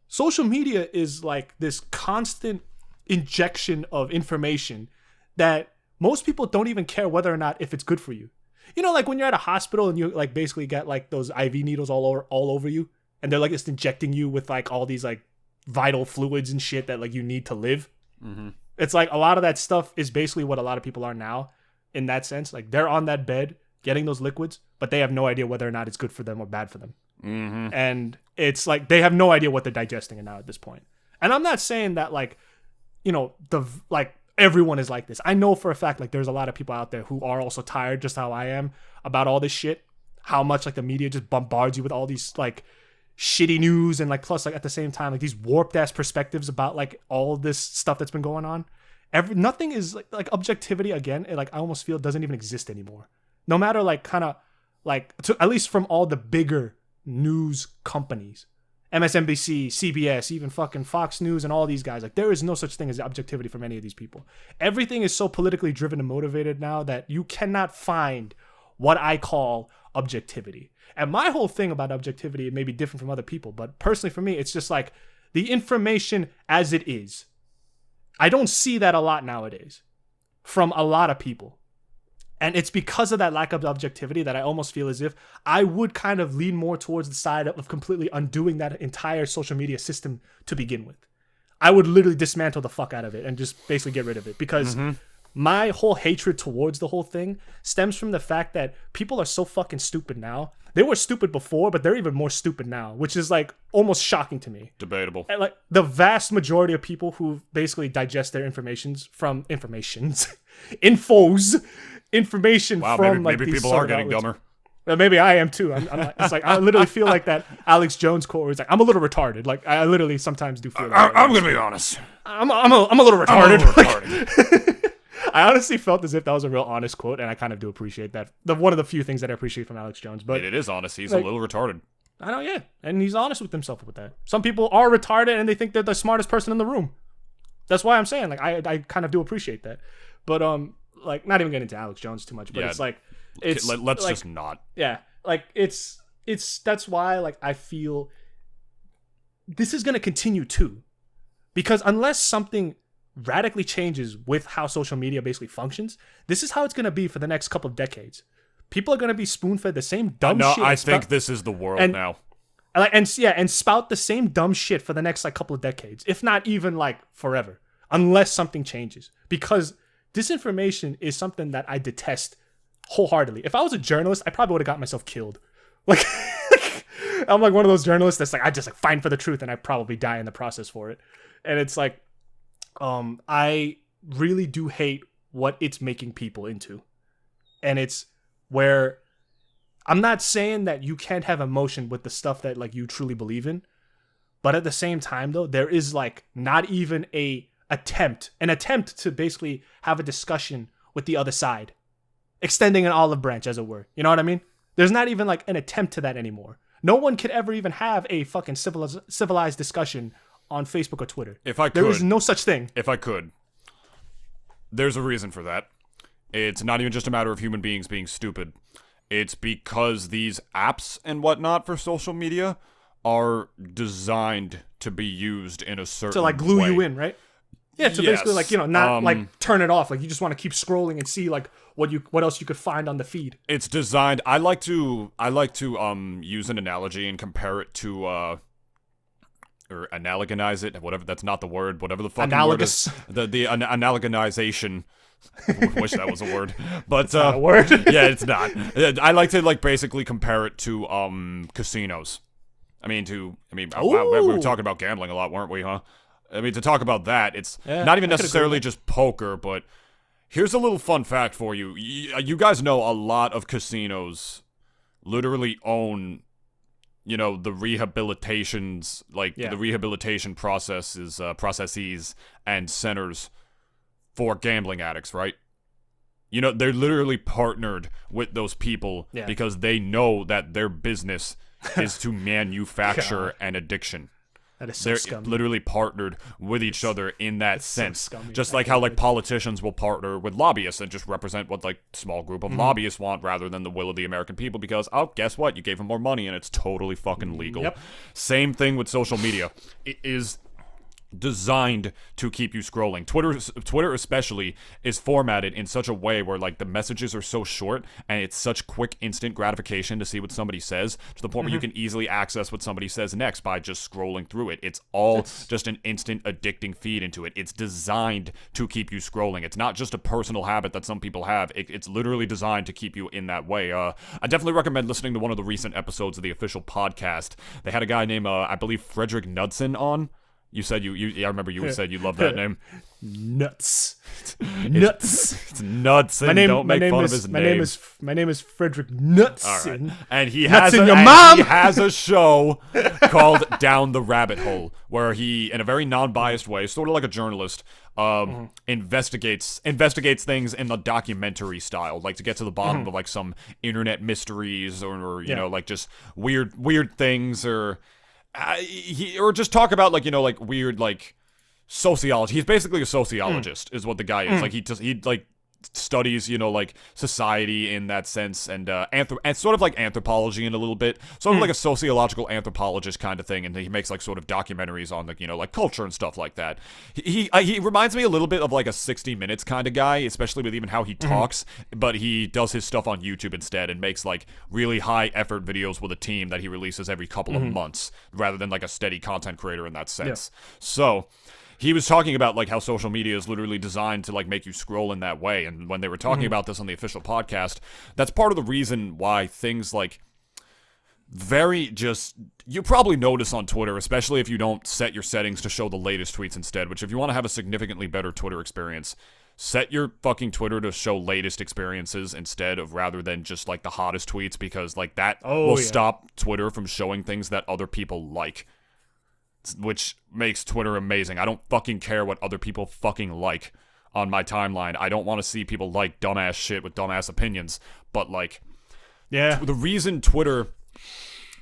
social media is like this constant injection of information that most people don't even care whether or not if it's good for you. You know, like when you're at a hospital and you like basically get like those IV needles all over you, and they're like just injecting you with like all these like vital fluids and shit that like you need to live. It's like a lot of that stuff is basically what a lot of people are now in that sense. Like they're on that bed getting those liquids, but they have no idea whether or not it's good for them or bad for them. And it's like they have no idea what they're digesting now at this point. And I'm not saying that like, everyone is like this. I know for a fact like there's a lot of people out there who are also tired, just how I am, about all this shit. How much like the media just bombards you with all these like shitty news, and like plus like at the same time like these warped ass perspectives about like all this stuff that's been going on. Nothing is like objectivity again. Like I almost feel doesn't even exist anymore. No matter like kind of like at least from all the bigger news companies, MSNBC, CBS, even fucking Fox News and all these guys, like there is no such thing as objectivity from any of these people. Everything is so politically driven and motivated now that you cannot find what I call objectivity. And my whole thing about objectivity, it may be different from other people, but personally for me, it's just like the information as it is. I don't see that a lot nowadays from a lot of people. And it's because of that lack of objectivity that I almost feel as if I would kind of lean more towards the side of completely undoing that entire social media system to begin with. I would literally dismantle the fuck out of it and just basically get rid of it, because my whole hatred towards the whole thing stems from the fact that people are so fucking stupid now. They were stupid before, but they're even more stupid now, which is like almost shocking to me. Debatable. And like the vast majority of people who basically digest their information from maybe these people are getting dumber. Maybe I am too. It's like I literally feel like that Alex Jones quote where it's like I'm a little retarded. Like I literally sometimes do feel. I'm gonna be honest. I'm a little retarded. I honestly felt as if that was a real honest quote, and I kind of do appreciate that. One of the few things that I appreciate from Alex Jones. But it is honest. He's a little retarded. I know, yeah. And he's honest with himself with that. Some people are retarded and they think they're the smartest person in the room. That's why I'm saying, like, I kind of do appreciate that. But, like, not even getting into Alex Jones too much, but it's like, let's like, just not. Yeah. Like, that's why, like, I feel this is going to continue too. Because unless something radically changes with how social media basically functions, this is how it's going to be for the next couple of decades. People are going to be spoon-fed the same dumb shit. I think this is the world now. And spout the same dumb shit for the next like couple of decades, if not even like forever, unless something changes. Because disinformation is something that I detest wholeheartedly. If I was a journalist, I probably would have got myself killed. Like, I'm like one of those journalists that's like, I just like find for the truth and I probably die in the process for it. And it's like, I really do hate what it's making people into. And it's where I'm not saying that you can't have emotion with the stuff that like you truly believe in, but at the same time though, there is like not even an attempt to basically have a discussion with the other side, extending an olive branch as it were. You know what I mean? There's not even like an attempt to that anymore. No one could ever even have a fucking civilized discussion on Facebook or Twitter. There is no such thing. If I could, there's a reason for that. It's not even just a matter of human beings being stupid. It's because these apps and whatnot for social media are designed to be used in a certain way. To like glue you in, right? Yeah, so basically like, you know, not like turn it off. Like you just want to keep scrolling and see like what else you could find on the feed. It's designed. I like to use an analogy and compare it to or analogonize it, whatever, that's not the word, whatever the fucking analogous word is. The analogonization. Wish that was a word, but it's not a word. Yeah, it's not. I like to like basically compare it to casinos. Wow, we were talking about gambling a lot, weren't we? Huh? I mean, to talk about that, it's not even necessarily just poker, but here's a little fun fact for you. You guys know a lot of casinos literally own, you know, the rehabilitations, the rehabilitation processes and centers for gambling addicts, right? You know, they're literally partnered with those people because they know that their business is to manufacture an addiction. That is so They're scummy. literally partnered with each other in that sense. So scummy. Just like how like politicians will partner with lobbyists and just represent what like small group of lobbyists want rather than the will of the American people because, oh, guess what? You gave them more money and it's totally fucking legal. Yep. Same thing with social media. It is designed to keep you scrolling. Twitter especially is formatted in such a way where like the messages are so short and it's such quick instant gratification to see what somebody says to the point where you can easily access what somebody says next by just scrolling through it. It's all just an instant addicting feed into it. It's designed to keep you scrolling. It's not just a personal habit that some people have. It's literally designed to keep you in that way. I definitely recommend listening to one of the recent episodes of the official podcast. They had a guy named I believe Frederick Knudsen on. You said I remember you said you love that name. Nuts. It's nuts. And don't make fun of his name. My name is Frederick Knudsen. All right. And he Nuts has in your mom. He has a show called Down the Rabbit Hole, where he, in a very non-biased way, sort of like a journalist, investigates things in the documentary style, like to get to the bottom of like some internet mysteries or you know like just weird things or. Or just talk about like, you know, like weird like sociology. He's basically a sociologist is what the guy is. Like he like studies, you know, like society in that sense and sort of like anthropology in a little bit. Sort of like a sociological anthropologist kind of thing, and he makes like sort of documentaries on like, you know, like culture and stuff like that. He reminds me a little bit of like a 60 Minutes kind of guy, especially with even how he talks, but he does his stuff on YouTube instead and makes like really high effort videos with a team that he releases every couple of months rather than like a steady content creator in that sense. So he was talking about like how social media is literally designed to like make you scroll in that way. And when they were talking about this on the official podcast, that's part of the reason why things like you probably notice on Twitter, especially if you don't set your settings to show the latest tweets instead, which if you want to have a significantly better Twitter experience, set your fucking Twitter to show latest experiences instead of rather than just like the hottest tweets, because like that will stop Twitter from showing things that other people like. Which makes Twitter amazing. I don't fucking care what other people fucking like on my timeline. I don't want to see people like dumbass shit with dumbass opinions. But like, yeah, the reason Twitter,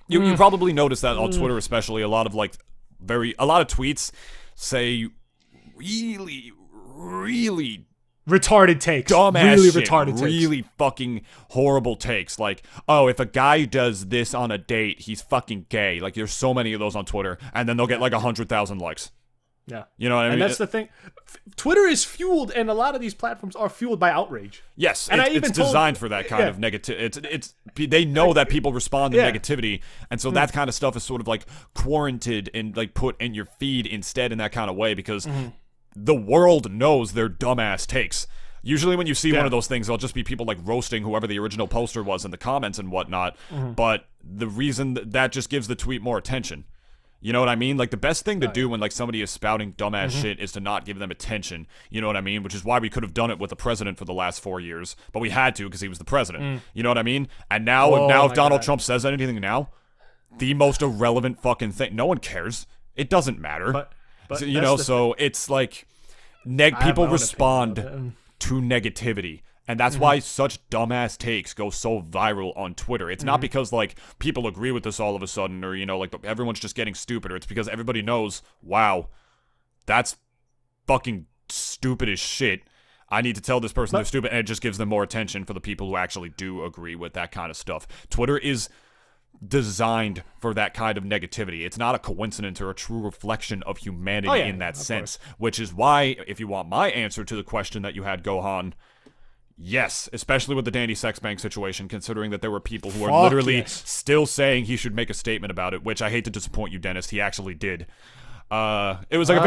you probably noticed that on Twitter especially, a lot of tweets say really, really retarded takes, dumbass really shit, retarded takes, really fucking horrible takes. Like, oh, if a guy does this on a date, he's fucking gay. Like, there's so many of those on Twitter, and then they'll get like 100,000 likes. Yeah, you know what I mean. And that's the thing. Twitter is fueled, and a lot of these platforms are fueled by outrage. Yes, and it's designed for that kind of negative. It's they know that people respond to negativity, and so that kind of stuff is sort of like quarantined and like put in your feed instead in that kind of way because the world knows their dumbass takes. Usually when you see one of those things, it'll just be people like roasting whoever the original poster was in the comments and whatnot. But the reason that just gives the tweet more attention. You know what I mean? Like, the best thing to do when, like, somebody is spouting dumbass shit is to not give them attention. You know what I mean? Which is why we could have done it with the president for the last 4 years. But we had to because he was the president. You know what I mean? And now if Donald Trump says anything now, the most irrelevant fucking thing. No one cares. It doesn't matter. But so, you know, so it's like people respond to negativity. And that's why such dumbass takes go so viral on Twitter. It's not because, like, people agree with this all of a sudden or, you know, like, everyone's just getting stupider. It's because everybody knows, wow, that's fucking stupid as shit. I need to tell this person they're stupid, and it just gives them more attention for the people who actually do agree with that kind of stuff. Twitter is designed for that kind of negativity. It's not a coincidence or a true reflection of humanity in that sense, which is why, if you want my answer to the question that you had, Gohan, yes, especially with the Danny Sexbank situation, considering that there were people who are literally still saying he should make a statement about it, which I hate to disappoint you, Dennis, he actually did. It was like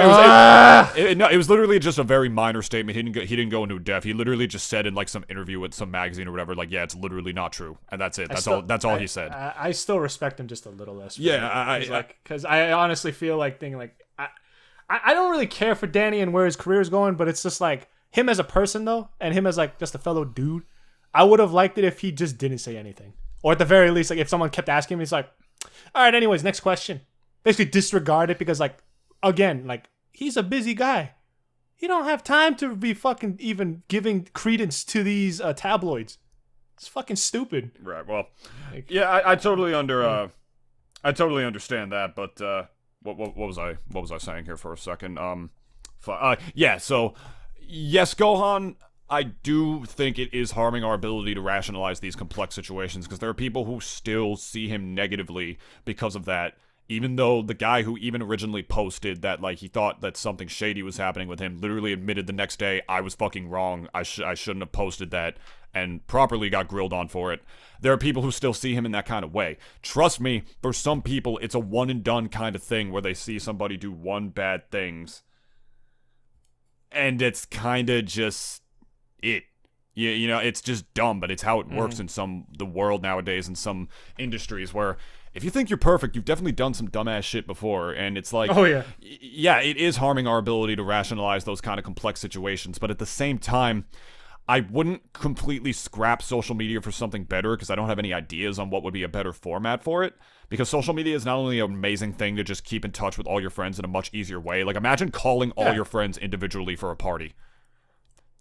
it was literally just a very minor statement. He didn't go into depth. He literally just said in like some interview with some magazine or whatever, like, yeah, it's literally not true, and that's it. That's all he said. I still respect him just a little less. Yeah, because I honestly feel like I don't really care for Danny and where his career is going, but it's just like him as a person though, and him as like just a fellow dude. I would have liked it if he just didn't say anything, or at the very least, like if someone kept asking him, he's like, all right, anyways, next question. Basically disregard it because like. Again, like, he's a busy guy. He don't have time to be fucking even giving credence to these tabloids. It's fucking stupid. Right. Well, yeah, I totally I totally understand that. But what was I saying here for a second? Yeah. So yes, Gohan. I do think it is harming our ability to rationalize these complex situations because there are people who still see him negatively because of that. Even though the guy who even originally posted that, like, he thought that something shady was happening with him literally admitted the next day, I was fucking wrong, I shouldn't have posted that, and properly got grilled on for it. There are people who still see him in that kind of way. Trust me, for some people, it's a one-and-done kind of thing where they see somebody do one bad things, and it's kind of just it. You know, it's just dumb, but it's how it works in the world nowadays, in some industries where if you think you're perfect, you've definitely done some dumbass shit before, and it's like, yeah, it is harming our ability to rationalize those kind of complex situations, but at the same time, I wouldn't completely scrap social media for something better, because I don't have any ideas on what would be a better format for it, because social media is not only an amazing thing to just keep in touch with all your friends in a much easier way, like, imagine calling all your friends individually for a party.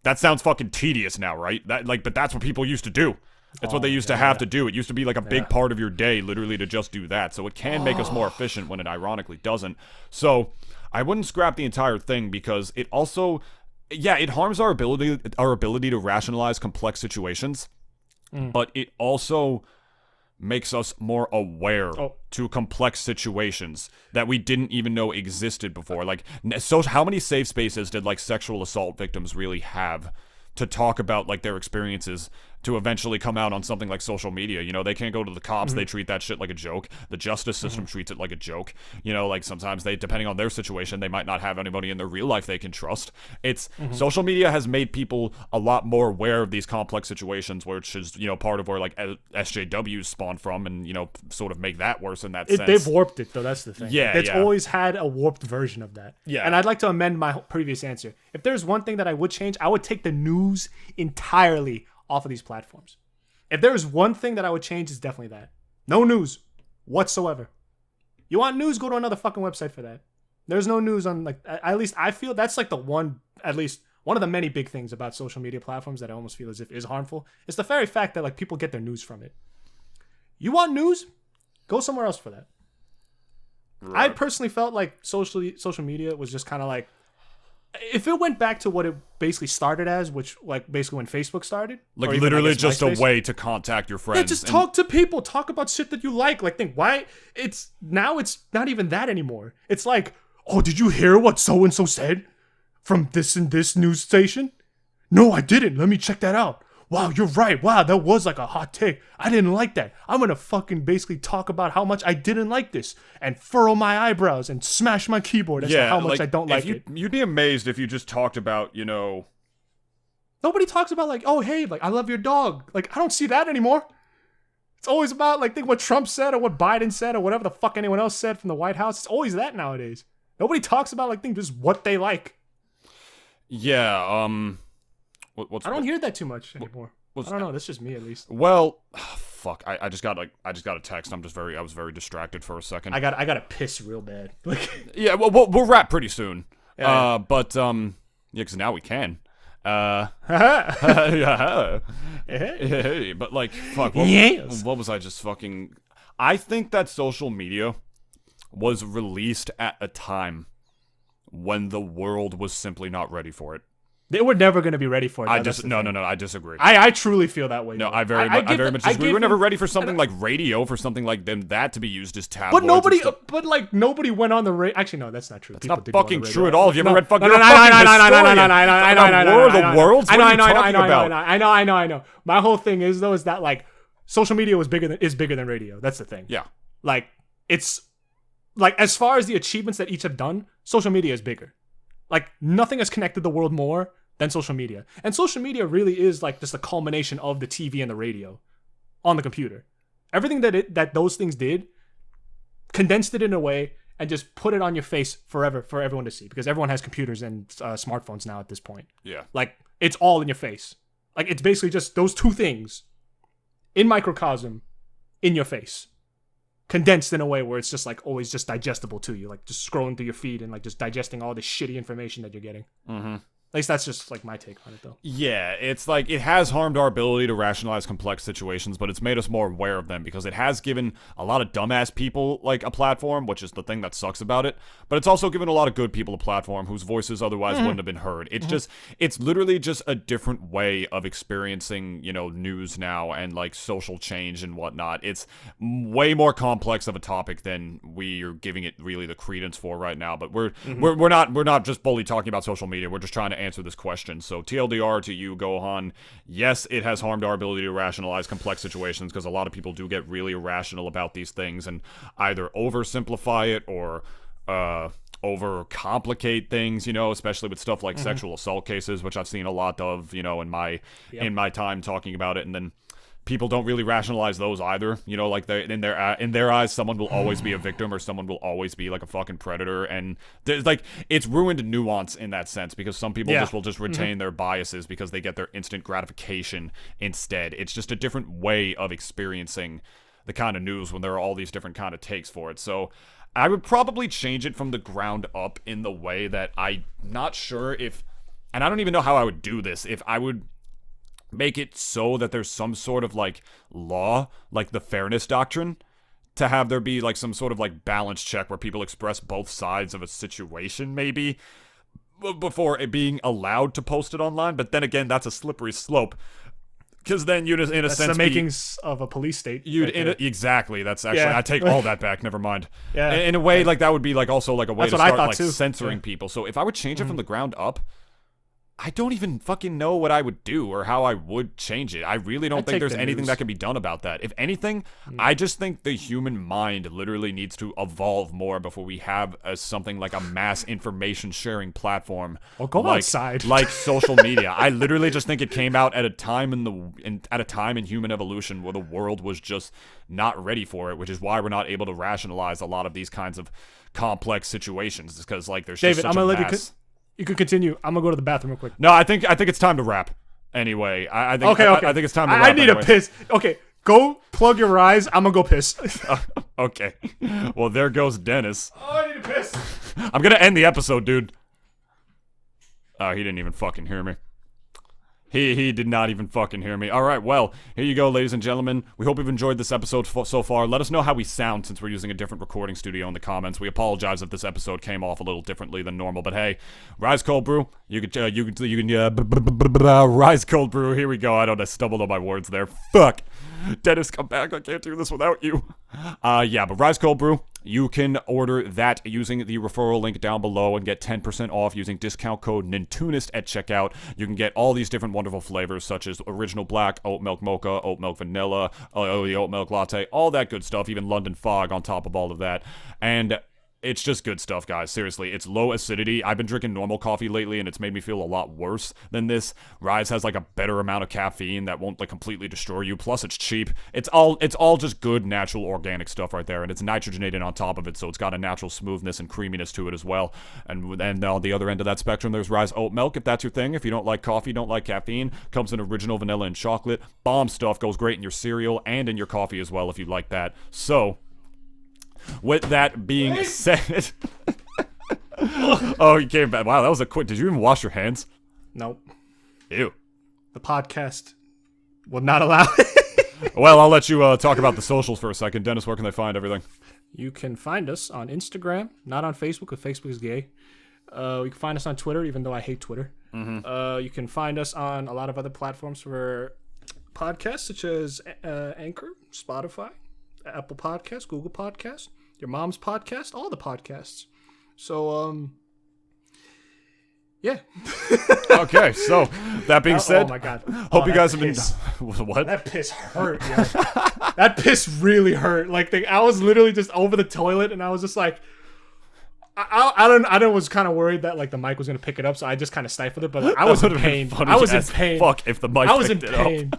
That sounds fucking tedious now, right? But that's what people used to do. That's what they used to have to do. It used to be like a big part of your day, literally, to just do that. So it can make us more efficient when it ironically doesn't. So I wouldn't scrap the entire thing because it also, it harms our ability to rationalize complex situations, but it also makes us more aware to complex situations that we didn't even know existed before. Like, so how many safe spaces did like sexual assault victims really have to talk about like their experiences to eventually come out on something like social media? You know, they can't go to the cops. They treat that shit like a joke. The justice system treats it like a joke. You know, like sometimes they, depending on their situation, they might not have anybody in their real life they can trust. It's social media has made people a lot more aware of these complex situations, which is, you know, part of where like SJWs spawn from, and, you know, sort of make that worse in that sense. They've warped it though. That's the thing. Yeah, it's always had a warped version of that. Yeah, and I'd like to amend my previous answer. If there's one thing that I would change, I would take the news entirely off of these platforms. If there is one thing that I would change, it's definitely that. No news whatsoever. You want news? Go to another fucking website for that. There's no news on, like, at least I feel that's like the one one of the many big things about social media platforms that I almost feel as if is harmful is the very fact that like people get their news from it. You want news? Go somewhere else for that. Right. I personally felt like social media was just kind of like, if it went back to what it basically started as, which like basically when Facebook started, like or even, literally I guess, just MySpace. a way to contact your friends. Yeah, just talk to people, talk about shit that you like. Like, think why it's not even that anymore. It's like, oh, did you hear what so and so said from this and this news station? No, I didn't. Let me check that out. Wow, you're right. Wow, that was like a hot take. I didn't like that. I'm gonna fucking basically talk about how much I didn't like this and furrow my eyebrows and smash my keyboard as to how much I don't like it. You'd be amazed if you just talked about, Nobody talks about like, oh hey, like I love your dog. Like I don't see that anymore. It's always about like think what Trump said or what Biden said or whatever the fuck anyone else said from the White House. It's always that nowadays. Nobody talks about like think just what they like. Yeah, I don't hear that too much anymore. I don't know. That's just me, at least. Well, fuck. I just got a text. I was very distracted for a second. I got to piss real bad. Like, yeah. Well, we'll wrap pretty soon. Yeah. But because now we can. Yeah. Hey, but like, fuck. What was I just fucking? I think that social media was released at a time when the world was simply not ready for it. They were never going to be ready for it. I disagree. I truly feel that way. No, I very much disagree. We were never ready for something like radio, for something like that to be used as tabloids. But nobody went on the radio. Actually, no, that's not true. That's not fucking true at all. Have you ever read fucking? I know. My whole thing is though is that like social media is bigger than radio. That's the thing. Yeah. Like it's like as far as the achievements that each have done, social media is bigger. Like nothing has connected the world more than social media. And social media really is like just a culmination of the TV and the radio on the computer. Everything that those things did, condensed it in a way and just put it on your face forever for everyone to see. Because everyone has computers and smartphones now at this point. Yeah. Like it's all in your face. Like it's basically just those two things in microcosm in your face. Condensed in a way where it's just like always just digestible to you, like just scrolling through your feed and like just digesting all this shitty information that you're getting. Mm-hmm. At least that's just like my take on it though. Yeah, it's like it has harmed our ability to rationalize complex situations, but it's made us more aware of them because it has given a lot of dumbass people like a platform, which is the thing that sucks about it. But it's also given a lot of good people a platform whose voices otherwise wouldn't have been heard. It's it's literally just a different way of experiencing, news now and like social change and whatnot. It's way more complex of a topic than we are giving it really the credence for right now. But we're not just bully talking about social media. We're just trying to answer this question. So TLDR to you, Gohan. Yes, it has harmed our ability to rationalize complex situations because a lot of people do get really irrational about these things and either oversimplify it or overcomplicate things, especially with stuff like sexual assault cases, which I've seen a lot of, in my time talking about it. And then people don't really rationalize those either. Like in their eyes, someone will always be a victim or someone will always be like a fucking predator. And there's like, it's ruined nuance in that sense because some people will just retain their biases because they get their instant gratification instead. It's just a different way of experiencing the kind of news when there are all these different kind of takes for it. So I would probably change it from the ground up in the way that I'm not sure if, and I don't even know how I would do this, if I would make it so that there's some sort of like law, like the fairness doctrine, to have there be like some sort of like balance check where people express both sides of a situation maybe before it being allowed to post it online. But then again, that's a slippery slope because then you'd in a sense the makings of a police state. Exactly. That's actually I take all that back. Never mind. Yeah. In a way, like that would be like also like a way That's to what I start thought like too. censoring people. So if I would change it from the ground up, I don't even fucking know what I would do or how I would change it. I really don't think there's anything that can be done about that. If anything, I just think the human mind literally needs to evolve more before we have something like a mass information sharing platform. Or go outside. Like social media. I literally just think it came out at a time in human evolution where the world was just not ready for it, which is why we're not able to rationalize a lot of these kinds of complex situations. It's because like there's David, just such a mass. You could continue. I'm gonna go to the bathroom real quick. No, I think it's time to wrap. Anyway, I think I think it's time to wrap. I need a piss. Okay, go plug your eyes. I'm gonna go piss. Okay. Well, there goes Dennis. Oh, I need a piss. I'm gonna end the episode, dude. Oh, he didn't even fucking hear me. He did not even fucking hear me. All right, well, here you go, ladies and gentlemen. We hope you've enjoyed this episode so far. Let us know how we sound since we're using a different recording studio in the comments. We apologize if this episode came off a little differently than normal, but hey, Rise Cold Brew. You can Rise Cold Brew. Here we go. I stumbled on my words there. Fuck. Dennis, come back. I can't do this without you. But Rise Cold Brew. You can order that using the referral link down below and get 10% off using discount code Nintoonist at checkout. You can get all these different wonderful flavors such as original black, oat milk mocha, oat milk vanilla, the oat milk latte, all that good stuff, even London Fog on top of all of that. And it's just good stuff, guys. Seriously, it's low acidity. I've been drinking normal coffee lately, and it's made me feel a lot worse than this. Rise has like a better amount of caffeine that won't like completely destroy you. Plus, it's cheap. It's all just good, natural, organic stuff right there, and it's nitrogenated on top of it, so it's got a natural smoothness and creaminess to it as well. And on the other end of that spectrum, there's Rise Oat Milk. If that's your thing, if you don't like coffee, don't like caffeine, comes in original vanilla and chocolate. Bomb stuff, goes great in your cereal and in your coffee as well if you like that. So, with that being said, oh, you came back. Wow, that was a quick. Did you even wash your hands? Nope. Ew. The podcast will not allow it. Well, I'll let you talk about the socials for a second. Dennis, where can they find everything? You can find us on Instagram, not on Facebook, because Facebook is gay. You can find us on Twitter, even though I hate Twitter. Mm-hmm. You can find us on a lot of other platforms for podcasts, such as Anchor, Spotify, Apple Podcasts, Google Podcasts, your mom's podcast, all the podcasts. So, yeah. Okay, so that being said, oh my god, hope you guys have been. What? That piss hurt. Yo. That piss really hurt. Like I was literally just over the toilet, and I was just like, I was kind of worried that like the mic was gonna pick it up, so I just kind of stifled it. But like, I was in pain. I was in pain. Fuck if the mic. I was in pain.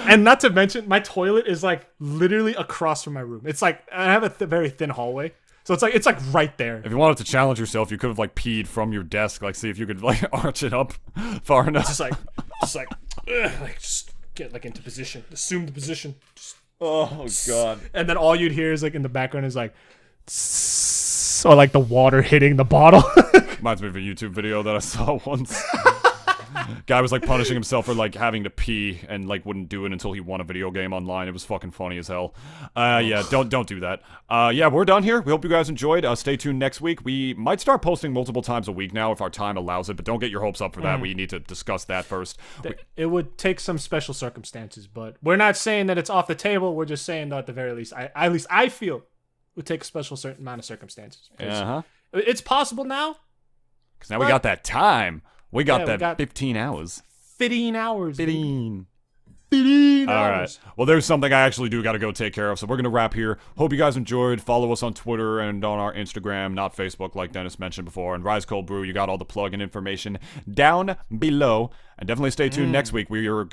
And not to mention, my toilet is like literally across from my room. It's like I have a very thin hallway, so it's like right there. If you wanted to challenge yourself, you could have like peed from your desk, like see if you could like arch it up far enough. Just get like into position, assume the position. Oh god. And then all you'd hear is like in the background is like, or like the water hitting the bottle. Reminds me of a YouTube video that I saw once. Guy was like punishing himself for like having to pee and like wouldn't do it until he won a video game online. It was fucking funny as hell. Yeah, don't do that. Yeah, we're done here. We hope you guys enjoyed. Stay tuned next week. We might start posting multiple times a week now if our time allows it, but don't get your hopes up for that. We need to discuss that first. It would take some special circumstances, but we're not saying that it's off the table. We're just saying that at the very least, at least I feel it would take a special certain amount of circumstances. It's possible now. Because now we got that time. We got 15 hours. 15 hours. 15 hours. All right. Well, there's something I actually do got to go take care of, so we're going to wrap here. Hope you guys enjoyed. Follow us on Twitter and on our Instagram, not Facebook, like Dennis mentioned before. And Rise Cold Brew, you got all the plug-in information down below. And definitely stay tuned next week. We're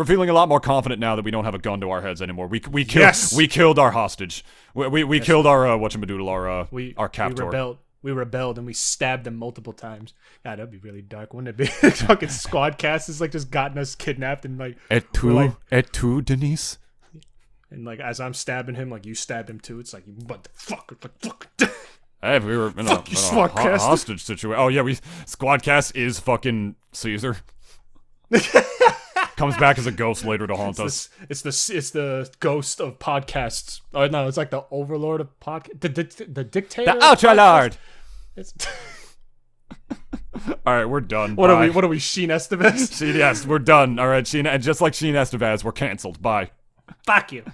feeling a lot more confident now that we don't have a gun to our heads anymore. We killed our hostage. We killed our whatchamadoodle, our captor. We rebelled and we stabbed them multiple times. God, that'd be really dark, wouldn't it be? Fucking Squadcast has like just gotten us kidnapped and like et tu, Denise. And like as I'm stabbing him, like you stabbed him too. It's like what the fuck? Hey, we were in a hostage situation. Oh yeah, Squadcast is fucking Caesar. Comes back as a ghost later to haunt us. It's the ghost of podcasts. Oh no, it's like the overlord of podcast. The dictator. The ultra lord. All right, we're done. What are we? Sheen Estevez? Yes, we're done. All right, Sheen, and just like Sheen Estevez, we're canceled. Bye. Fuck you.